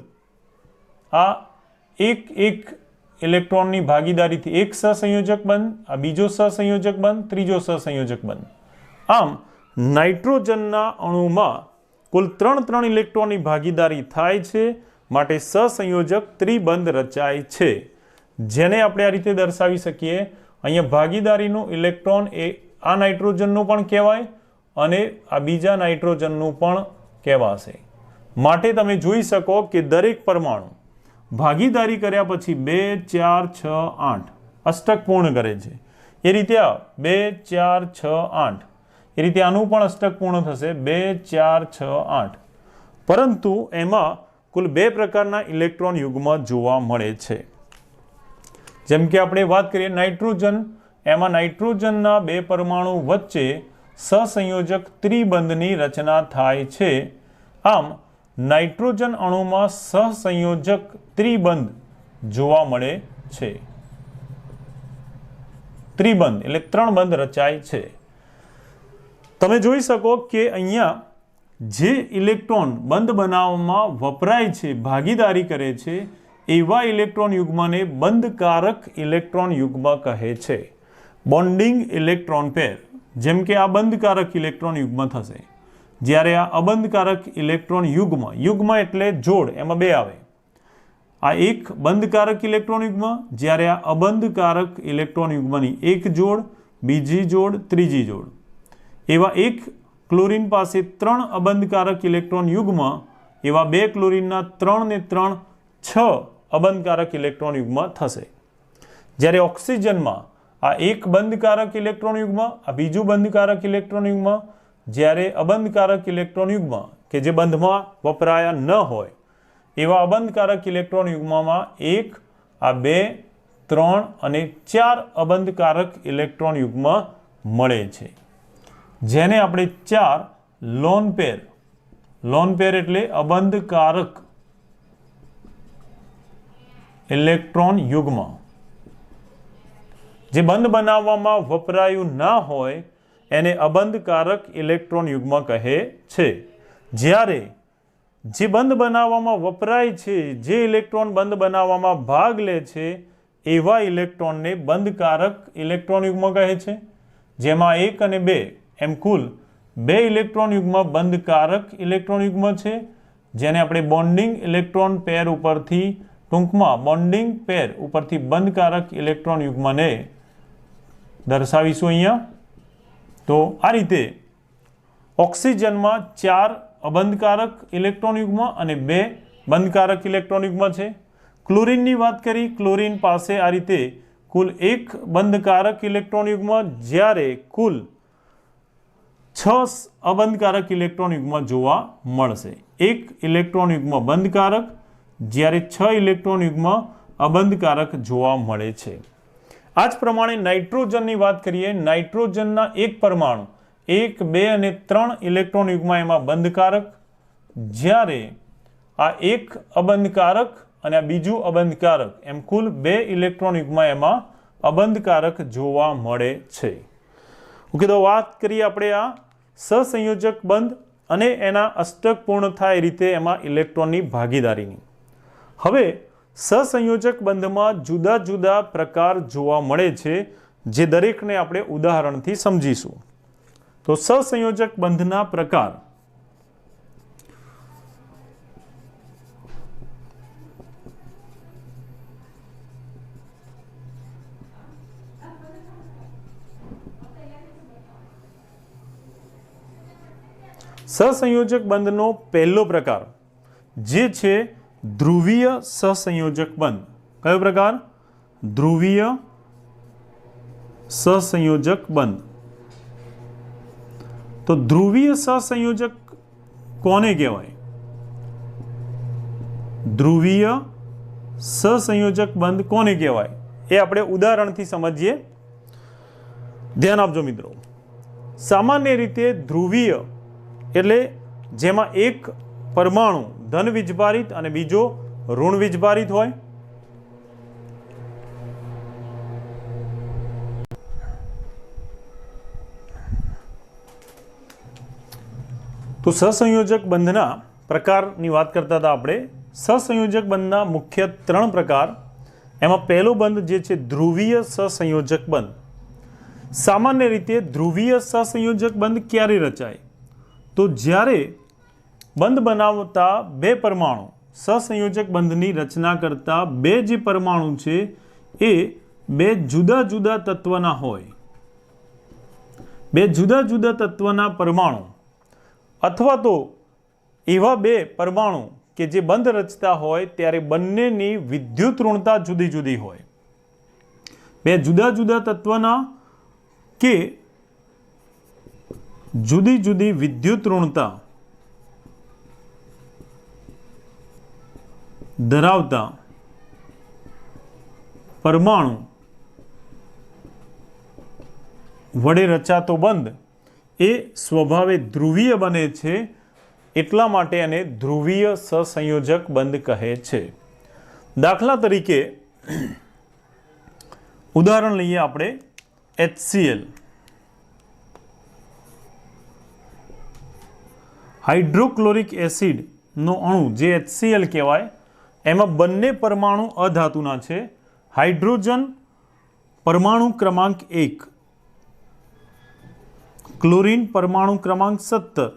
આ એક ઇલેક્ટ્રોનની ભાગીદારીથી એક સહસંયોજક બંધ, આ બીજો સહસંયોજક બંધ, ત્રીજો સહસંયોજક બંધ. આમ નાઇટ્રોજનના અણુમાં કુલ 3 ઇલેક્ટ્રોનની ભાગીદારી થાય છે. માટે સહસંયોજક ત્રિબંધ રચાય છે, જેને આપણે આ રીતે દર્શાવી શકીએ. અહીંયા ભાગીદારીનું ઇલેક્ટ્રોન એ આ નાઇટ્રોજનનું પણ કહેવાય અને આ બીજા નાઇટ્રોજનનું પણ કહેવાશે. માટે તમે જોઈ શકો કે દરેક પરમાણુ ભાગીદારી કર્યા પછી 2 4 6 8 અષ્ટક પૂર્ણ કરે છે. એ રીતે આ 2 4 6 8 એ રીતે આનું પણ અષ્ટક પૂર્ણ થશે 2 4 6 8. પરંતુ એમાં કુલ 2 પ્રકારના ઇલેક્ટ્રોન યુગ્મ જોવા મળે છે. જેમ કે આપણે વાત કરીએ નાઇટ્રોજન, એમાં નાઇટ્રોજનના 2 પરમાણુ વચ્ચે સહસંયોજક ત્રિબંધની રચના થાય છે. આમ નાઇટ્રોજન અણુમાં સહસંયોજક ત્રિબંધ જોવા મળે છે. ત્રિબંધ એટલે 3 બંધ રચાય છે. તમે જોઈ શકો કે અહીંયા જે ઇલેક્ટ્રોન બંધ બનાવવામાં વપરાય છે, ભાગીદારી કરે છે, એવા ઇલેક્ટ્રોન યુગ્મને બંધકારક ઇલેક્ટ્રોન યુગ્મ કહે છે. Bonding electron pair. જેમ કે આ બંધકારક ઇલેક્ટ્રોન યુગ્મ થશે, જ્યારે આ અબંધકારક ઇલેક્ટ્રોન યુગ્મ એટલે જોડ, એમાં બે આવે, આ એક બંધકારક ઇલેક્ટ્રોન યુગ્મ, જ્યારે આ અબંધકારક ઇલેક્ટ્રોન યુગ્મની એક જોડ, બીજી જોડ, ત્રીજી જોડ, એવા એક ક્લોરીન પાસે 3 અબંધકારક ઇલેક્ટ્રોન યુગ્મ, એવા 2 ક્લોરીનના 3 ને 3 6 અબંધકારક ઇલેક્ટ્રોન યુગ્મ થશે. જ્યારે ઓક્સિજનમાં આ એક બંધકારક ઇલેક્ટ્રોન યુગ્મ, આ બીજું બંધકારક ઇલેક્ટ્રોન યુગ્મ, જ્યારે અબંધકારક ઇલેક્ટ્રોન યુગ્મ કે જે બંધમાં વપરાયા ન હોય એવા અબંધકારક ઇલેક્ટ્રોન યુગ્મમાં 1, આ 2, 3 અને 4 અબંધકારક ઇલેક્ટ્રોન યુગ્મ મળે છે, જેને આપણે 4 લોન પેર એટલે અબંધકારક ઇલેક્ટ્રોન યુગ્મ, જે બંધ બનાવવામાં વપરાયું ના હોય એને અબંધકારક ઇલેક્ટ્રોન યુગ્મ કહે છે. જ્યારે જે બંધ બનાવવામાં વપરાય છે, જે ઇલેક્ટ્રોન બંધ બનાવવામાં ભાગ લે છે એવા ઇલેક્ટ્રોનને બંધકારક ઇલેક્ટ્રોન યુગ્મ કહે છે, જેમાં 1 અને 2 એમ કુલ 2 ઇલેક્ટ્રોન યુગ્મ બંધકારક ઇલેક્ટ્રોન યુગ્મ છે, જેને આપણે બોન્ડિંગ ઇલેક્ટ્રોન પેર ઉપરથી, ટૂંકમાં બોન્ડિંગ પેર ઉપરથી બંધકારક ઇલેક્ટ્રોન યુગ્મને દર્શાવીશું અહીંયા. તો આ રીતે ઓક્સિજનમાં 4 અબંધકારક ઇલેક્ટ્રોન યુગ્મ અને 2 બંધકારક ઇલેક્ટ્રોન યુગ્મ છે. ક્લોરીનની વાત કરી, ક્લોરીન પાસે આ રીતે કુલ 1 બંધકારક ઇલેક્ટ્રોન યુગ્મ, જ્યારે કુલ 6 અબંધકારક ઇલેક્ટ્રોન યુગ્મ જોવા મળશે. 1 ઇલેક્ટ્રોન યુગ્મ બંધકારક, જ્યારે 6 ઇલેક્ટ્રોન યુગ્મ અબંધકારક જોવા મળે છે. આ જ પ્રમાણે નાઇટ્રોજનની વાત કરીએ, નાઇટ્રોજનના એક પરમાણુ 1, 2 અને 3 ઇલેક્ટ્રોન યુગ્મ એમાં બંધકારક, જ્યારે આ એક અબંધકારક અને આ બીજું અબંધકારક એમ કુલ 2 ઇલેક્ટ્રોન યુગ્મ એમાં અબંધકારક જોવા મળે છે. ઓકે, તો વાત કરીએ આપણે આ સહસંયોજક બંધ અને એના અષ્ટક પૂર્ણ થાય એ રીતે એમાં ઇલેક્ટ્રોનની ભાગીદારીની. હવે સહસંયોજક બંધમાં જુદા જુદા પ્રકાર જોવા મળે છે, જે દરેકને આપણે ઉદાહરણથી સમજીશું. તો સહસંયોજક બંધના પ્રકાર. સહસંયોજક બંધનો પહેલો પ્રકાર જે છે ધ્રુવીય સહસંયોજક બંધ. કયો પ્રકાર? ધ્રુવીય સહસંયોજક બંધ. તો ધ્રુવીય સહસંયોજક કોને કહેવાય? ધ્રુવીય સહસંયોજક બંધ કોને કહેવાય એ આપણે ઉદાહરણથી સમજીએ. ધ્યાન આપજો મિત્રો. સામાન્ય રીતે ધ્રુવીય એટલે જેમાં એક પરમાણુ ધન વીજભારિત અને બીજો ઋણ વીજભારિત હોય. તો સહસંયોજક બંધના પ્રકારની વાત કરતા હતા આપણે. સહસંયોજક બંધના મુખ્ય 3 પ્રકાર. એમાં પહેલો બંધ જે છે ધ્રુવીય સહસંયોજક બંધ. સામાન્ય રીતે ધ્રુવીય સહસંયોજક બંધ ક્યારે રચાય? તો જ્યારે બંધ બનાવતા 2 પરમાણુ, સહસંયોજક બંધની રચના કરતા 2 જે પરમાણુ છે એ 2 જુદા જુદા તત્વના હોય. 2 જુદા જુદા તત્વના પરમાણુ અથવા તો એવા 2 પરમાણુ કે જે બંધ રચતા હોય ત્યારે બંનેની વિદ્યુત ઋણતા જુદી જુદી હોય. 2 જુદા જુદા તત્વના કે જુદી જુદી વિદ્યુત ઋણતા ધરાવતા પરમાણુ વડે રચાતો બંધ એ સ્વભાવે ધ્રુવીય બને છે. એટલા માટે એને ધ્રુવીય સહસંયોજક બંધ કહે છે. દાખલા તરીકે ઉદાહરણ લઈએ આપણે HCl. હાઇડ્રોક્લોરિક એસિડનો અણુ જે HCl કહેવાય, એમાં બંને પરમાણુ અધાતુના છે. હાઇડ્રોજન પરમાણુ ક્રમાંક 1 क्लोरीन परमाणु क्रमांक 17।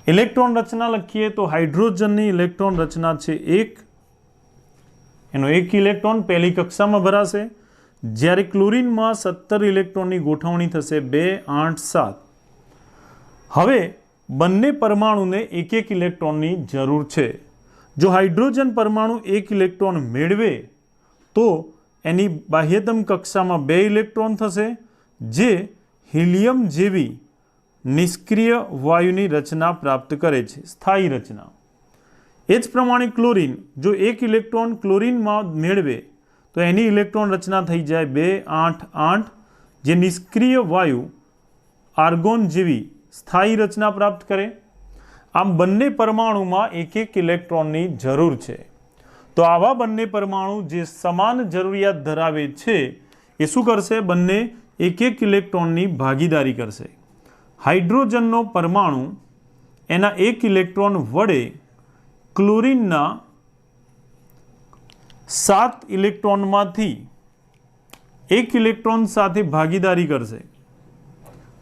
इलेक्ट्रॉन रचना लखीए तो हाइड्रोजन की इलेक्ट्रॉन रचना है 1, एनो 1 इलेक्ट्रॉन पहली कक्षा में भराशे, ज्यारे क्लोरीन में 17 इलेक्ट्रॉन की गोठवणी थशे 2, 8, 7। हवे बंने परमाणु ने 1-1 इलेक्ट्रॉन की जरूर है। जो हाइड्रोजन परमाणु 1 इलेक्ट्रॉन मेळवे तो एनी बाह्यतम कक्षा में 2 इलेक्ट्रॉन थशे, जे हीलियम जेवी निष्क्रिय वायुनी रचना प्राप्त करे छे, स्थायी रचना। एज प्रमाणे क्लोरीन जो 1 इलेक्ट्रॉन क्लोरीन में मेळवे तो एनी इलेक्ट्रॉन रचना थई जाए 2, 8, 8, जे निष्क्रिय वायु आर्गोन जेवी स्थायी रचना प्राप्त करे। आम बंने परमाणु में 1-1 इलेक्ट्रॉन की जरूर है। तो आवा बंने परमाणु जे समान जरूरियात धरावे छे ए शुं करशे, बंने 1-1 इलेक्ट्रॉन की भागीदारी करशे। हाइड्रोजन परमाणु एना 1 इलेक्ट्रॉन वडे क्लोरीन 7 इलेक्ट्रॉन मांथी 1 इलेक्ट्रॉन साथे भागीदारी करशे।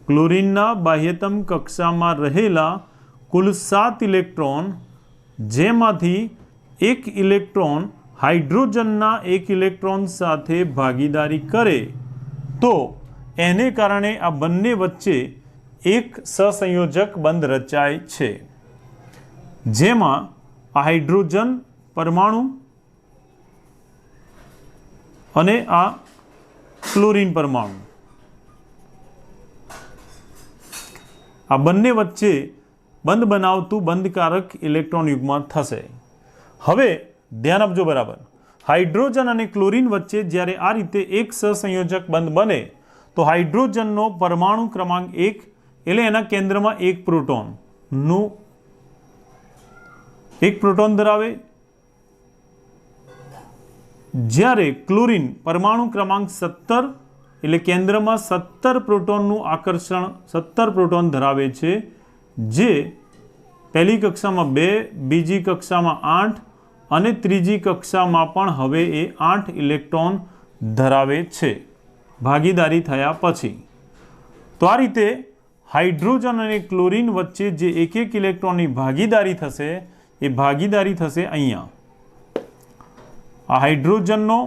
क्लोरीन बाह्यतम कक्षा में रहेला कुल 7 इलेक्ट्रॉन, जेमांथी 1 इलेक्ट्रॉन हाइड्रोजन 1 इलेक्ट्रॉन साथे भागीदारी करे तो एने कारणे आ बंने वच्चे एक सहसंयोजक बंध रचाय छे, जेमां आ हाइड्रोजन परमाणु अने आ क्लोरीन परमाणु आ बंने वच्चे बंध बनावतुं बंधकारक इलेक्ट्रॉन युग्म थशे। हवे ध्यान आपजो बराबर, हाइड्रोजन अने क्लोरीन वच्चे ज्यारे आ रीते एक सहसंयोजक बंध बने तो हाइड्रोजननो परमाणु क्रमांक 1 एटले एना केंद्र में 1 प्रोटोन नु 1 प्रोटोन धरावे, ज्यारे क्लोरीन परमाणु क्रमांक 17 एटले केंद्र में 17 प्रोटोन नु आकर्षण 17 प्रोटोन धरावे छे, जे पहली कक्षा में 2, बीजी कक्षा में 8 अने त्रीजी कक्षा में पण हवे ए 8 इलेक्ट्रॉन धरावे छे भागीदारी थया पछी। तो आ रीते हाइड्रोजन अने क्लोरीन वच्चे जे 1-1 इलेक्ट्रॉन की भागीदारी थशे ए भागीदारी थशे अहींया। आ हाइड्रोजननो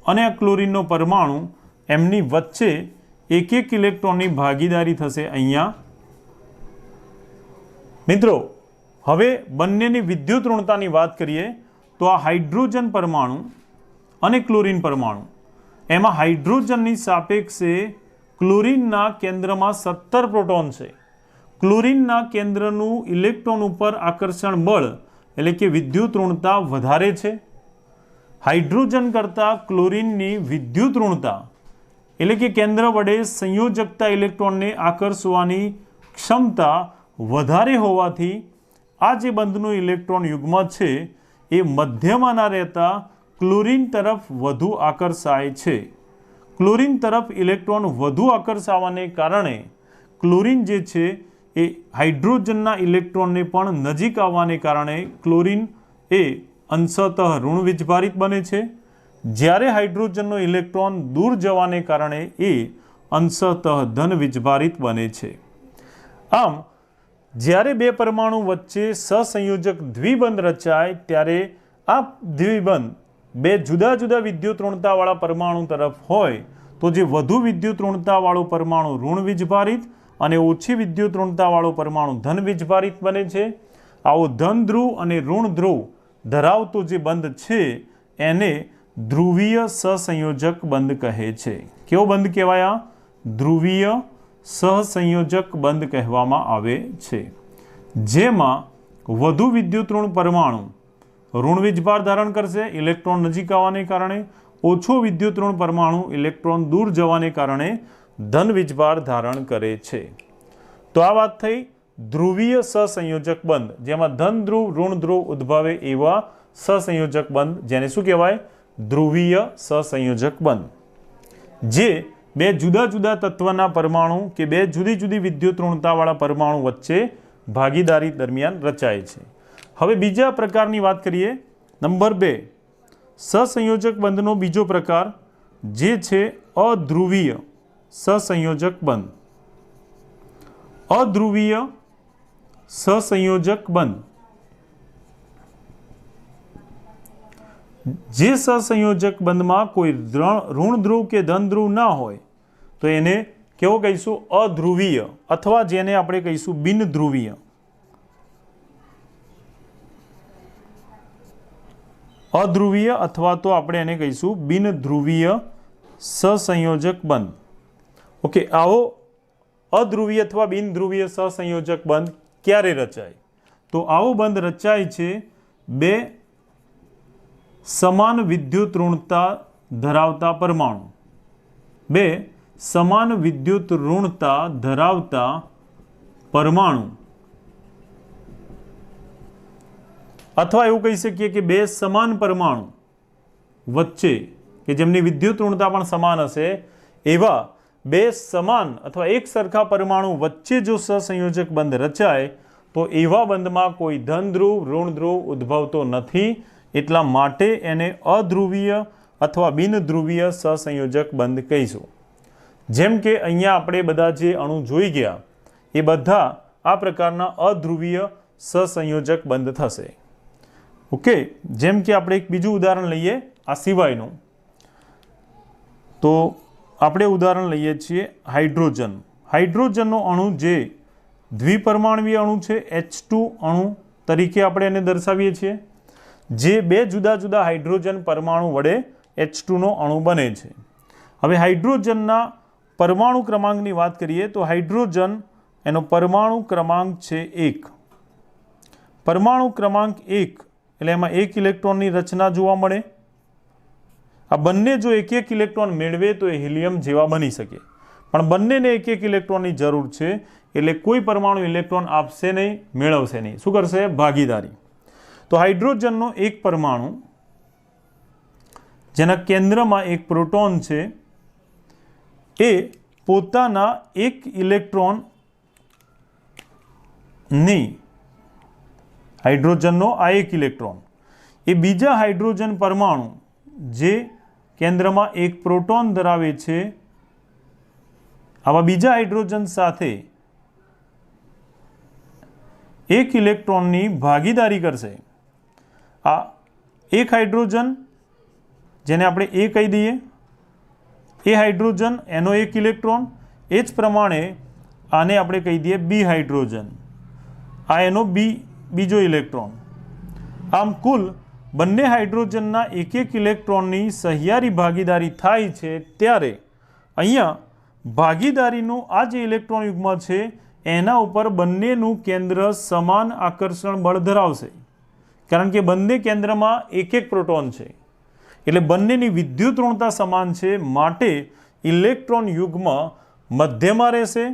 अने आ क्लोरीननो परमाणु एमनी वच्चे 1-1 इलेक्ट्रॉन की भागीदारी थशे अहींया। मित्रों हवे बंनेनी विद्युत ऋणतानी वात करीए तो आ हाइड्रोजन परमाणु अने क्लोरीन परमाणु एमां हाइड्रोजननी सापेक्षे क्लोरीनना केंद्रमा 17 प्रोटोन छे। क्लोरीनना केंद्रनुं इलेक्ट्रॉन उपर आकर्षण बळ एटले के विद्युत ऋणता वधारे छे। हाइड्रोजन करता क्लोरीननी विद्युत ऋणता एटले के केंद्र वडे संयोजकता इलेक्ट्रॉनने आकर्षवानी क्षमता वधारे होवाथी आ जे बंधनु इलेक्ट्रॉन युग्म छे ए मध्यमाना रहता क्लोरीन तरफ वधु आकर्षाय छे। क्लोरीन तरफ इलेक्ट्रॉन वधु आकर्षावाने कारणे क्लोरीन जे छे ए हाइड्रोजनना इलेक्ट्रॉनने पण नजीक आववाने कारणे क्लोरीन ए अंशतः ऋण वीजभारित बने छे, ज्यारे हाइड्रोजननो इलेक्ट्रॉन दूर जवाने कारणे ए अंशतः धन वीजभारित बने छे। आम ज्यारे बे परमाणु वच्चे सहसंयोजक द्विबंध रचाय त्यारे आ द्विबंध बे जुदा जुदा विद्युत ऋणतावाळा परमाणु तरफ होय तो जे वधु विद्युत ऋणतावाळो परमाणु ऋण वीजभारित अने ओછી विद्युत ऋणतावाळो परमाणु धन वीजभारित बने छे। आवो धन ध्रुव अने ऋण ध्रुव धरावतो जे बंध छे एने ध्रुवीय सहसंयोजक बंध कहे छे। केवो बंध कहेवाय? ध्रुवीय सहसंयोजक बंध कहेवामां आवे छे, जेमां वधु विद्युत ऋण परमाणु ऋण वीजभार धारण करशे इलेक्ट्रॉन नजीक आववाने कारणे, ओछो विद्युत ऋण परमाणु इलेक्ट्रॉन दूर जवाने कारणे धन वीजभार धारण करे छे। तो आ वात थई ध्रुवीय सहसंयोजक बंध, जेमां धन ध्रुव ऋण ध्रुव उद्भवे एवा सहसंयोजक बंध जेने शुं कहेवाय? ध्रुवीय सहसंयोजक बंध। जे बे जुदा जुदा तत्वना परमाणु के बे जुदी जुदी विद्युत ऋणतावाळा परमाणु वच्चे भागीदारी दरमियान रचाय छे। हवे बीजा प्रकारनी वात करीए। नंबर 2 सहसंयोजक बंधनो बीजो प्रकार जे छे अध्रुवीय सहसंयोजक बंध। अध्रुवीय सहसंयोजक बंध, जे सहसंयोजक बंध में कोई ऋण ध्रुव के धन ध्रुव ना होय तो एने केवो कहीशुं? अध्रुवीय, अथवा जेने आपणे कहीशुं बिन ध्रुवीय। अध्रुवीय अथवा तो आपणे एने कहीशुं बिन ध्रुवीय सहसंयोजक बंध। ओके, आवो अध्रुवीय अथवा बिन ध्रुवीय सहसंयोजक बंध क्यारे रचाय? तो आवो बंध रचाय छे बे समान विद्युत ऋणता धरावता परमाणु, बे समान विद्युत ऋणता धरावता परमाणु, अथवा एवं कही सकीए कि बे समान परमाणु वच्चे के जेमनी विद्युत ऋणता पण समान हशे एवा बे समान अथवा एक सरखा परमाणु वच्चे जो सहसंयोजक बंध रचाय तो एवा बंधमां कोई धन ध्रुव ऋण ध्रुव उद्भवतो नथी, एटला माटे एने अध्रुवीय अथवा बिन ध्रुवीय सहसंयोजक बंध कहीशुं। जेम के अहींया आपणे बधा जे अणु जोई गया ए बधा आ प्रकारना अध्रुवीय सहसंयोजक बंध थशे। ओके, जेम के आपणे एक बीजुं उदाहरण लईए आ सिवायनुं, तो આપણે ઉદાહરણ લઈએ છીએ હાઇડ્રોજન। હાઇડ્રોજનનો અણુ જે દ્વિપરમાણવીય અણુ છે H2 અણુ તરીકે આપણે એને દર્શાવીએ છીએ, જે બે જુદા જુદા હાઇડ્રોજન પરમાણુ વડે H2 નો અણુ બને છે। હવે હાઇડ્રોજનના પરમાણુ ક્રમાંકની વાત કરીએ તો હાઇડ્રોજન એનો પરમાણુ ક્રમાંક છે 1। પરમાણુ ક્રમાંક 1 એટલે એમાં 1 ઇલેક્ટ્રોનની રચના જોવા મળે। आ बंने जो एक एक इलेक्ट्रॉन मेळवे तो हीलियम जेवा बनी सके, पण बंनेने एक एक इलेक्ट्रॉन की जरूर है एटले कोई परमाणु इलेक्ट्रॉन आपशे नहीं, मेळवशे नहीं। शुं करशे? भागीदारी। तो हाइड्रोजननो एक परमाणु जेना केंद्रमा एक प्रोटॉन है ए पोताना एक इलेक्ट्रॉन नी हाइड्रोजननो आ एक इलेक्ट्रॉन ए बीजा हाइड्रोजन परमाणु जे केंद्र में एक प्रोटॉन धरावे छे आवा बीजा हाइड्रोजन साथे एक इलेक्ट्रॉन नी भागीदारी करशे। आ एक हाइड्रोजन जेने आपणे ए कही दीए, ए हाइड्रोजन एनो एक इलेक्ट्रॉन, एज प्रमाणे आने आपणे कही दीए बी हाइड्रोजन, आ एनो बीजो इलेक्ट्रॉन। आम कुल बंने हाइड्रोजनना एक एक इलेक्ट्रॉननी सहियारी भागीदारी थाय छे त्यारे अहींया भागीदारीनुं आ जे इलेक्ट्रॉन युग्म छे एना उपर बंनेनुं केंद्र समान आकर्षण बळ धरावशे, कारण के बंने केंद्रमां एक एक प्रोटॉन छे एटले बंनेनी विद्युत ऋणता समान छे, माटे इलेक्ट्रॉन युग्म मध्यमां रहेशे।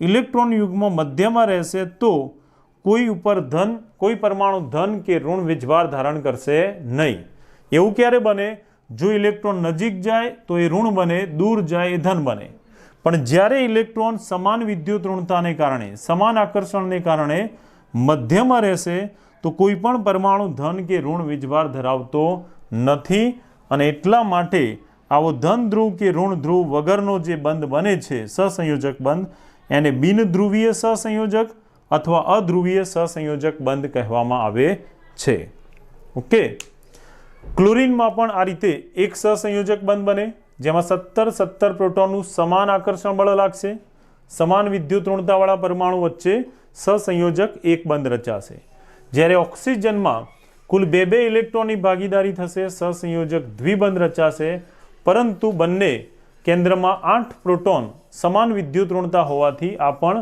इलेक्ट्रॉन युग्म मध्यमां रहेशे तो कोई ऊपर धन, कोई परमाणु धन के ऋण वीजभार धारण करशे नहीं। एवं क्यारे बने? जो इलेक्ट्रॉन नजीक जाए तो ये ऋण बने, दूर जाए धन बने। पण ज्यारे इलेक्ट्रॉन समान विद्युत ऋणताने कारणे, समान आकर्षणने कारणे मध्यमां रहेशे तो कोई पण परमाणु धन के ऋण वीजभार धरावतो नथी, अने एटला माटे आवो धन ध्रुव के ऋण ध्रुव वगरनो जे बंध बने छे सहसंयोजक बंध एने बिन ध्रुवीय सहसंयोजक अथवा अध्रुवीय सहसंयोजक बंध कहेवामां आवे छे। ओके, क्लोरीन में पण आ रीते एक सहसंयोजक बंध बने जेमां 17 प्रोटॉननुं समान आकर्षण बळ लागशे, समान विद्युत ऋणतावाळा परमाणु वच्चे सहसंयोजक एक बंध रचाशे। ज्यारे ऑक्सिजन में कुल बे इलेक्ट्रॉननी भागीदारी थशे, सहसंयोजक द्विबंध रचाशे, परंतु बंने केंद्र में 8 प्रोटॉन समान विद्युत ऋणता होवाथी आ पण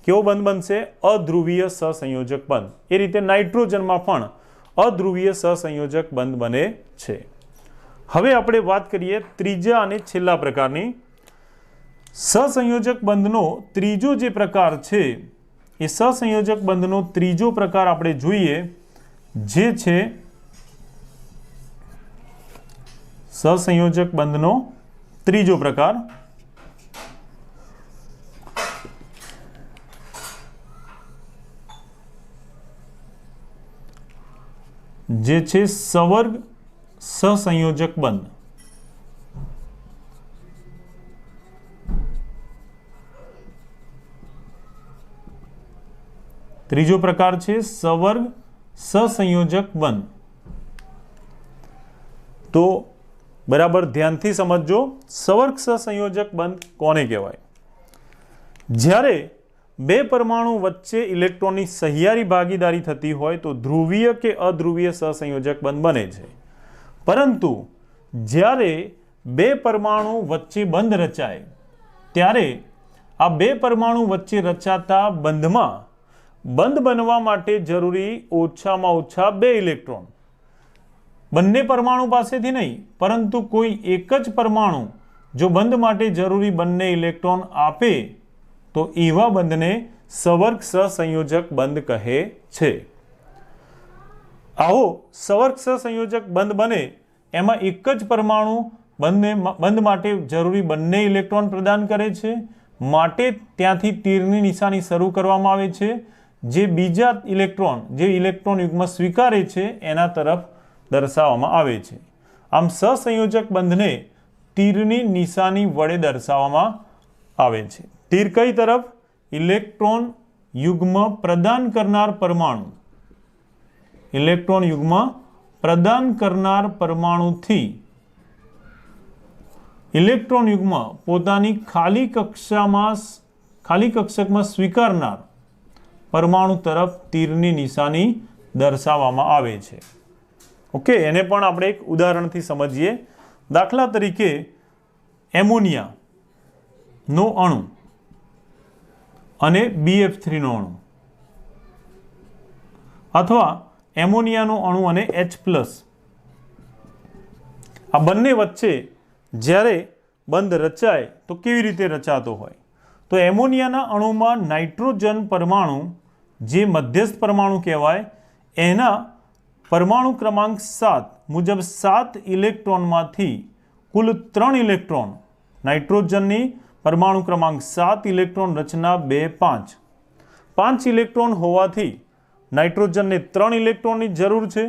केवो बंध बनशे? अध्रुवीय सहसंयोजक बंध। ए रीते नाइट्रोजन में पण अध्रुवीय सहसंयोजक बंध बने छे। हवे आपणे वात करीए त्रीजा अने छेल्ला प्रकारनी। सहसंयोजक बंधनो त्रीजो जे प्रकार छे ए सहसंयोजक बंधनो त्रीजो प्रकार आपणे जोईए जे छे सहसंयोजक बंधनो त्रीजो प्रकार जे छे सवर्ग सहसंयोजक बंध। ત્રીજો પ્રકાર છે સવર્ગ સહસંયોજક બંધ. તો બરાબર ધ્યાનથી સમજજો, સવર્ગ સહસંયોજક બંધ કોને કહેવાય? જ્યારે બે પરમાણુ વચ્ચે ઇલેક્ટ્રોનની સહિયારી ભાગીદારી થતી હોય તો ધ્રુવીય કે અધ્રુવીય સહસંયોજક બંધ બને છે. પરંતુ જ્યારે બે પરમાણુ વચ્ચે બંધ રચાય ત્યારે આ બે પરમાણુ વચ્ચે રચાતા બંધમાં બંધ બનવા માટે જરૂરી ઓછામાં ઓછા બે ઇલેક્ટ્રોન, બંને પરમાણુ પાસેથી નહીં પરંતુ કોઈ એક જ પરમાણુ જો બંધ માટે જરૂરી બંને ઇલેક્ટ્રોન આપે તો એવા બંધને સવર્ગ સહસંયોજક બંધ કહે છે. આવો સવર્ગ સહસંયોજક બંધ બને એમાં એક જ પરમાણુ બંધ માટે જરૂરી બંને ઇલેક્ટ્રોન પ્રદાન કરે છે, માટે ત્યાંથી તીરની નિશાની શરૂ કરવામાં આવે છે, જે બીજા ઇલેક્ટ્રોન જે ઇલેક્ટ્રોન યુગ્મ સ્વીકારે છે એના તરફ દર્શાવવામાં આવે છે. આમ સહસંયોજક બંધને તીરની નિશાની વડે દર્શાવવામાં આવે છે. તીર કઈ તરફ? ઇલેક્ટ્રોન યુગ્મ પ્રદાન કરનાર પરમાણુ, ઇલેક્ટ્રોન યુગ્મ પ્રદાન કરનાર પરમાણુથી ઇલેક્ટ્રોન યુગ્મ પોતાની ખાલી કક્ષકમાં સ્વીકારનાર પરમાણુ તરફ તીરની નિશાની દર્શાવવામાં આવે છે. ઓકે, એને પણ આપણે એક ઉદાહરણથી સમજીએ. દાખલા તરીકે એમોનિયાનો અણુ અને BF3 નો અણુ, અથવા એમોનિયાનો અણુ અને H+, આ બંને વચ્ચે જ્યારે બંધ રચાય તો કેવી રીતે રચાતો હોય? તો એમોનિયાના અણુમાં નાઇટ્રોજન પરમાણુ જે મધ્યસ્થ પરમાણુ કહેવાય એના પરમાણુ ક્રમાંક 7 મુજબ 7 ઇલેક્ટ્રોનમાંથી કુલ 3 ઇલેક્ટ્રોન, નાઇટ્રોજનની પરમાણુ ક્રમાંક 7 ઇલેક્ટ્રોન રચના 2 5 5 ઇલેક્ટ્રોન હોવાથી નાઇટ્રોજનને 3 ઇલેક્ટ્રોનની જરૂર છે.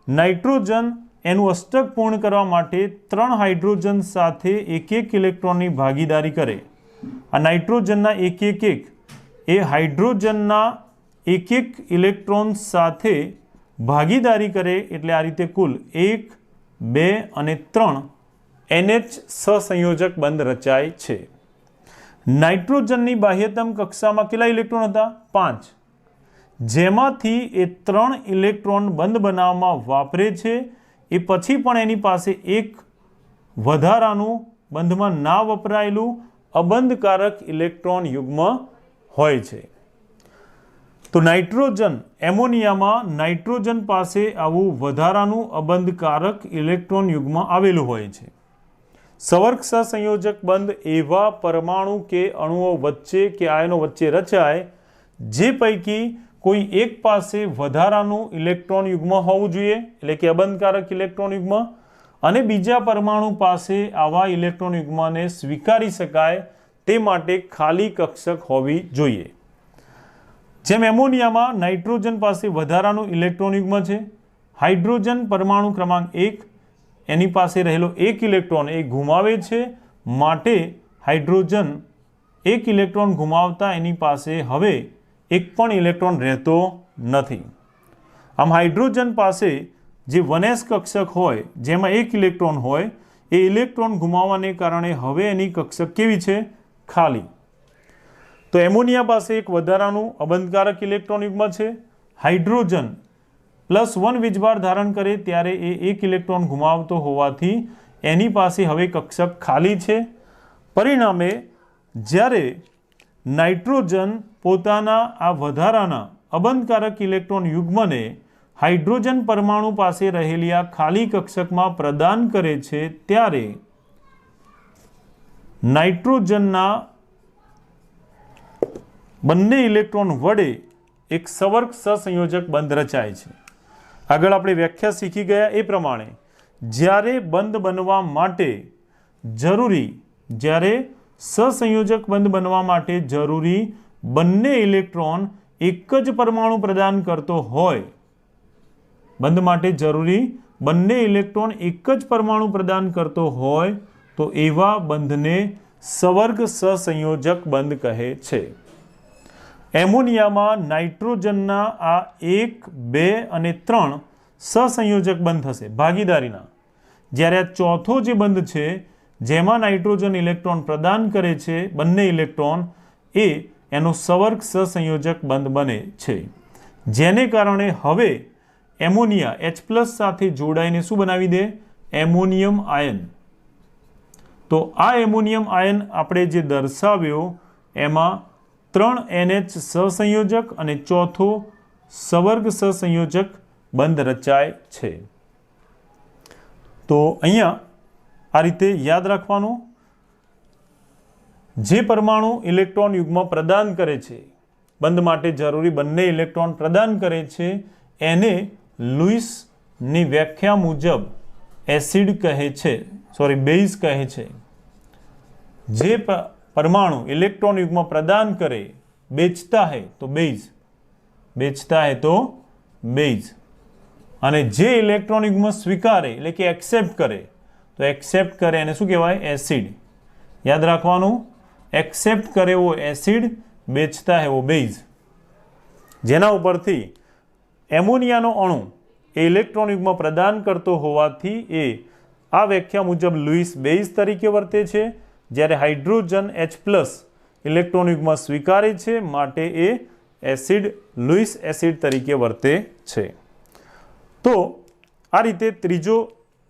નાઇટ્રોજન એનું અષ્ટક પૂર્ણ કરવા માટે 3 હાઇડ્રોજન સાથે એક ઇલેક્ટ્રોનની ભાગીદારી કરે. આ નાઇટ્રોજનના એક એ હાઇડ્રોજનના એક ઇલેક્ટ્રોન સાથે ભાગીદારી કરે, એટલે આ રીતે કુલ 1 2 અને 3 NH સહસંયોજક બંધ રચાય છે. નાઇટ્રોજનની બાહ્યતમ કક્ષામાં કેટલા ઇલેક્ટ્રોન હતા? 5, જેમાંથી એ 3 ઇલેક્ટ્રોન બંધ બનાવવામાં વાપરે છે. એ પછી પણ એની પાસે એક વધારાનું બંધમાં ના વપરાયેલું અબંધકારક ઇલેક્ટ્રોન યુગ્મ હોય છે. તો નાઇટ્રોજન એમોનિયામાં નાઇટ્રોજન પાસે આવું વધારાનું અબંધકારક ઇલેક્ટ્રોન યુગ્મ આવેલું હોય છે. સવર્ગ સહસંયોજક બંધ એવા પરમાણુ કે અણુઓ વચ્ચે કે આયનો વચ્ચે રચાય જે પૈકી કોઈ એક પાસે વધારાનું ઇલેક્ટ્રોન યુગ્મ હોવું જોઈએ, એટલે કે અબંધકારક ઇલેક્ટ્રોન યુગ્મ, અને બીજા પરમાણુ પાસે આવા ઇલેક્ટ્રોન યુગ્મને સ્વીકારી શકાય તે માટે ખાલી કક્ષક હોવી જોઈએ. જેમ એમોનિયામાં નાઇટ્રોજન પાસે વધારાનું ઇલેક્ટ્રોન યુગ્મ છે, હાઇડ્રોજન પરમાણુ ક્રમાંક 1 એની પાસે રહેલો એક ઇલેક્ટ્રોન એ ગુમાવે છે, માટે હાઇડ્રોજન એક ઇલેક્ટ્રોન ગુમાવતા એની પાસે હવે એક પણ ઇલેક્ટ્રોન રહેતો નથી. આમ હાઇડ્રોજન પાસે જે 1s કક્ષક હોય જેમાં એક ઇલેક્ટ્રોન હોય એ ઇલેક્ટ્રોન ગુમાવવાને કારણે હવે એની કક્ષક કેવી છે? ખાલી. તો એમોનિયા પાસે એક વધારાનું અબંધકારક ઇલેક્ટ્રોન યુગ્મ છે. હાઇડ્રોજન +1 વીજભાર ધારણ કરે ત્યારે એ એક ઇલેક્ટ્રોન ગુમાવતો હોવાથી એની પાસે હવે કક્ષક ખાલી છે. પરિણામે જ્યારે નાઇટ્રોજન પોતાના આ વધારાના અબંધકારક ઇલેક્ટ્રોન યુગ્મને હાઇડ્રોજન પરમાણુ પાસે રહેલી આ ખાલી કક્ષકમાં પ્રદાન કરે છે ત્યારે નાઇટ્રોજનના બંને ઇલેક્ટ્રોન વડે એક સવર્ગ સહસંયોજક બંધ રચાય છે. આગળ આપણે વ્યાખ્યા શીખી ગયા એ પ્રમાણે જ્યારે બંધ બનવા માટે જ્યારે સહસંયોજક બંધ બનવા માટે જરૂરી બંને ઇલેક્ટ્રોન એક જ પરમાણુ પ્રદાન કરતો હોય, બંધ માટે જરૂરી બંને ઇલેક્ટ્રોન એક જ પરમાણુ પ્રદાન કરતો હોય તો એવા બંધને સવર્ગ સહસંયોજક બંધ કહે છે. એમોનિયામાં નાઇટ્રોજનના આ 1, 2 અને 3 સહસંયોજક બંધ થશે ભાગીદારીના. જ્યારે આ ચોથો જે બંધ છે જેમાં નાઇટ્રોજન ઇલેક્ટ્રોન પ્રદાન કરે છે બંને ઇલેક્ટ્રોન, એ એનો સવર્ગ સહસંયોજક બંધ બને છે, જેને કારણે હવે એમોનિયા H+ સાથે જોડાઈને શું બનાવી દે? Ammonium ion. તો આ એમોનિયમ આયન આપણે જે દર્શાવ્યો એમાં 3 NH સહસંયોજક અને ચોથો સવર્ગ સહસંયોજક બંધ રચાય છે. તો અહીંયા આ રીતે યાદ રાખવાનું, જે પરમાણુ ઇલેક્ટ્રોન યુગ્મ પ્રદાન કરે છે, બંધ માટે જરૂરી બંને ઇલેક્ટ્રોન પ્રદાન કરે છે, એને લુઈસની વ્યાખ્યા મુજબ એસિડ કહે છે, બેઝ કહે છે. જે परमाणु इलेक्ट्रॉन युग्म प्रदान करे बेचता है तो बेज, बेचता है तो बेज, અને જે ઇલેક્ટ્રોન યુગ્મ સ્વીકારે એટલે કે એક્સેપ્ટ કરે તો એક્સેપ્ટ કરે એને શું કહેવાય? એસિડ. યાદ રાખવાનું, એક્સેપ્ટ કરે वो એસિડ, बेचता है वो बेज. જેના ઉપરથી એમોનિયાનો અણુ એ ઇલેક્ટ્રોન યુગ્મ પ્રદાન કરતો હોવાથી એ આ વ્યાખ્યા મુજબ લુઈસ બેઝ તરીકે વર્તે છે, જ્યારે હાઇડ્રોજન H+ ઇલેક્ટ્રોન યુગ્મ સ્વીકારે છે માટે એ એસિડ લુઈસ એસિડ તરીકે વર્તે છે. તો આ રીતે ત્રીજો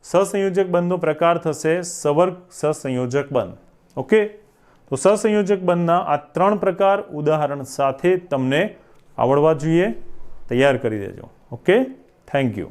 સહસંયોજક બંધનો પ્રકાર થશે સવર્ગ સહસંયોજક બંધ. ઓકે, તો સહસંયોજક બંધના આ 3 પ્રકાર ઉદાહરણ સાથે તમને આવડવા જોઈએ, તૈયાર કરી દેજો. Okay, thank you.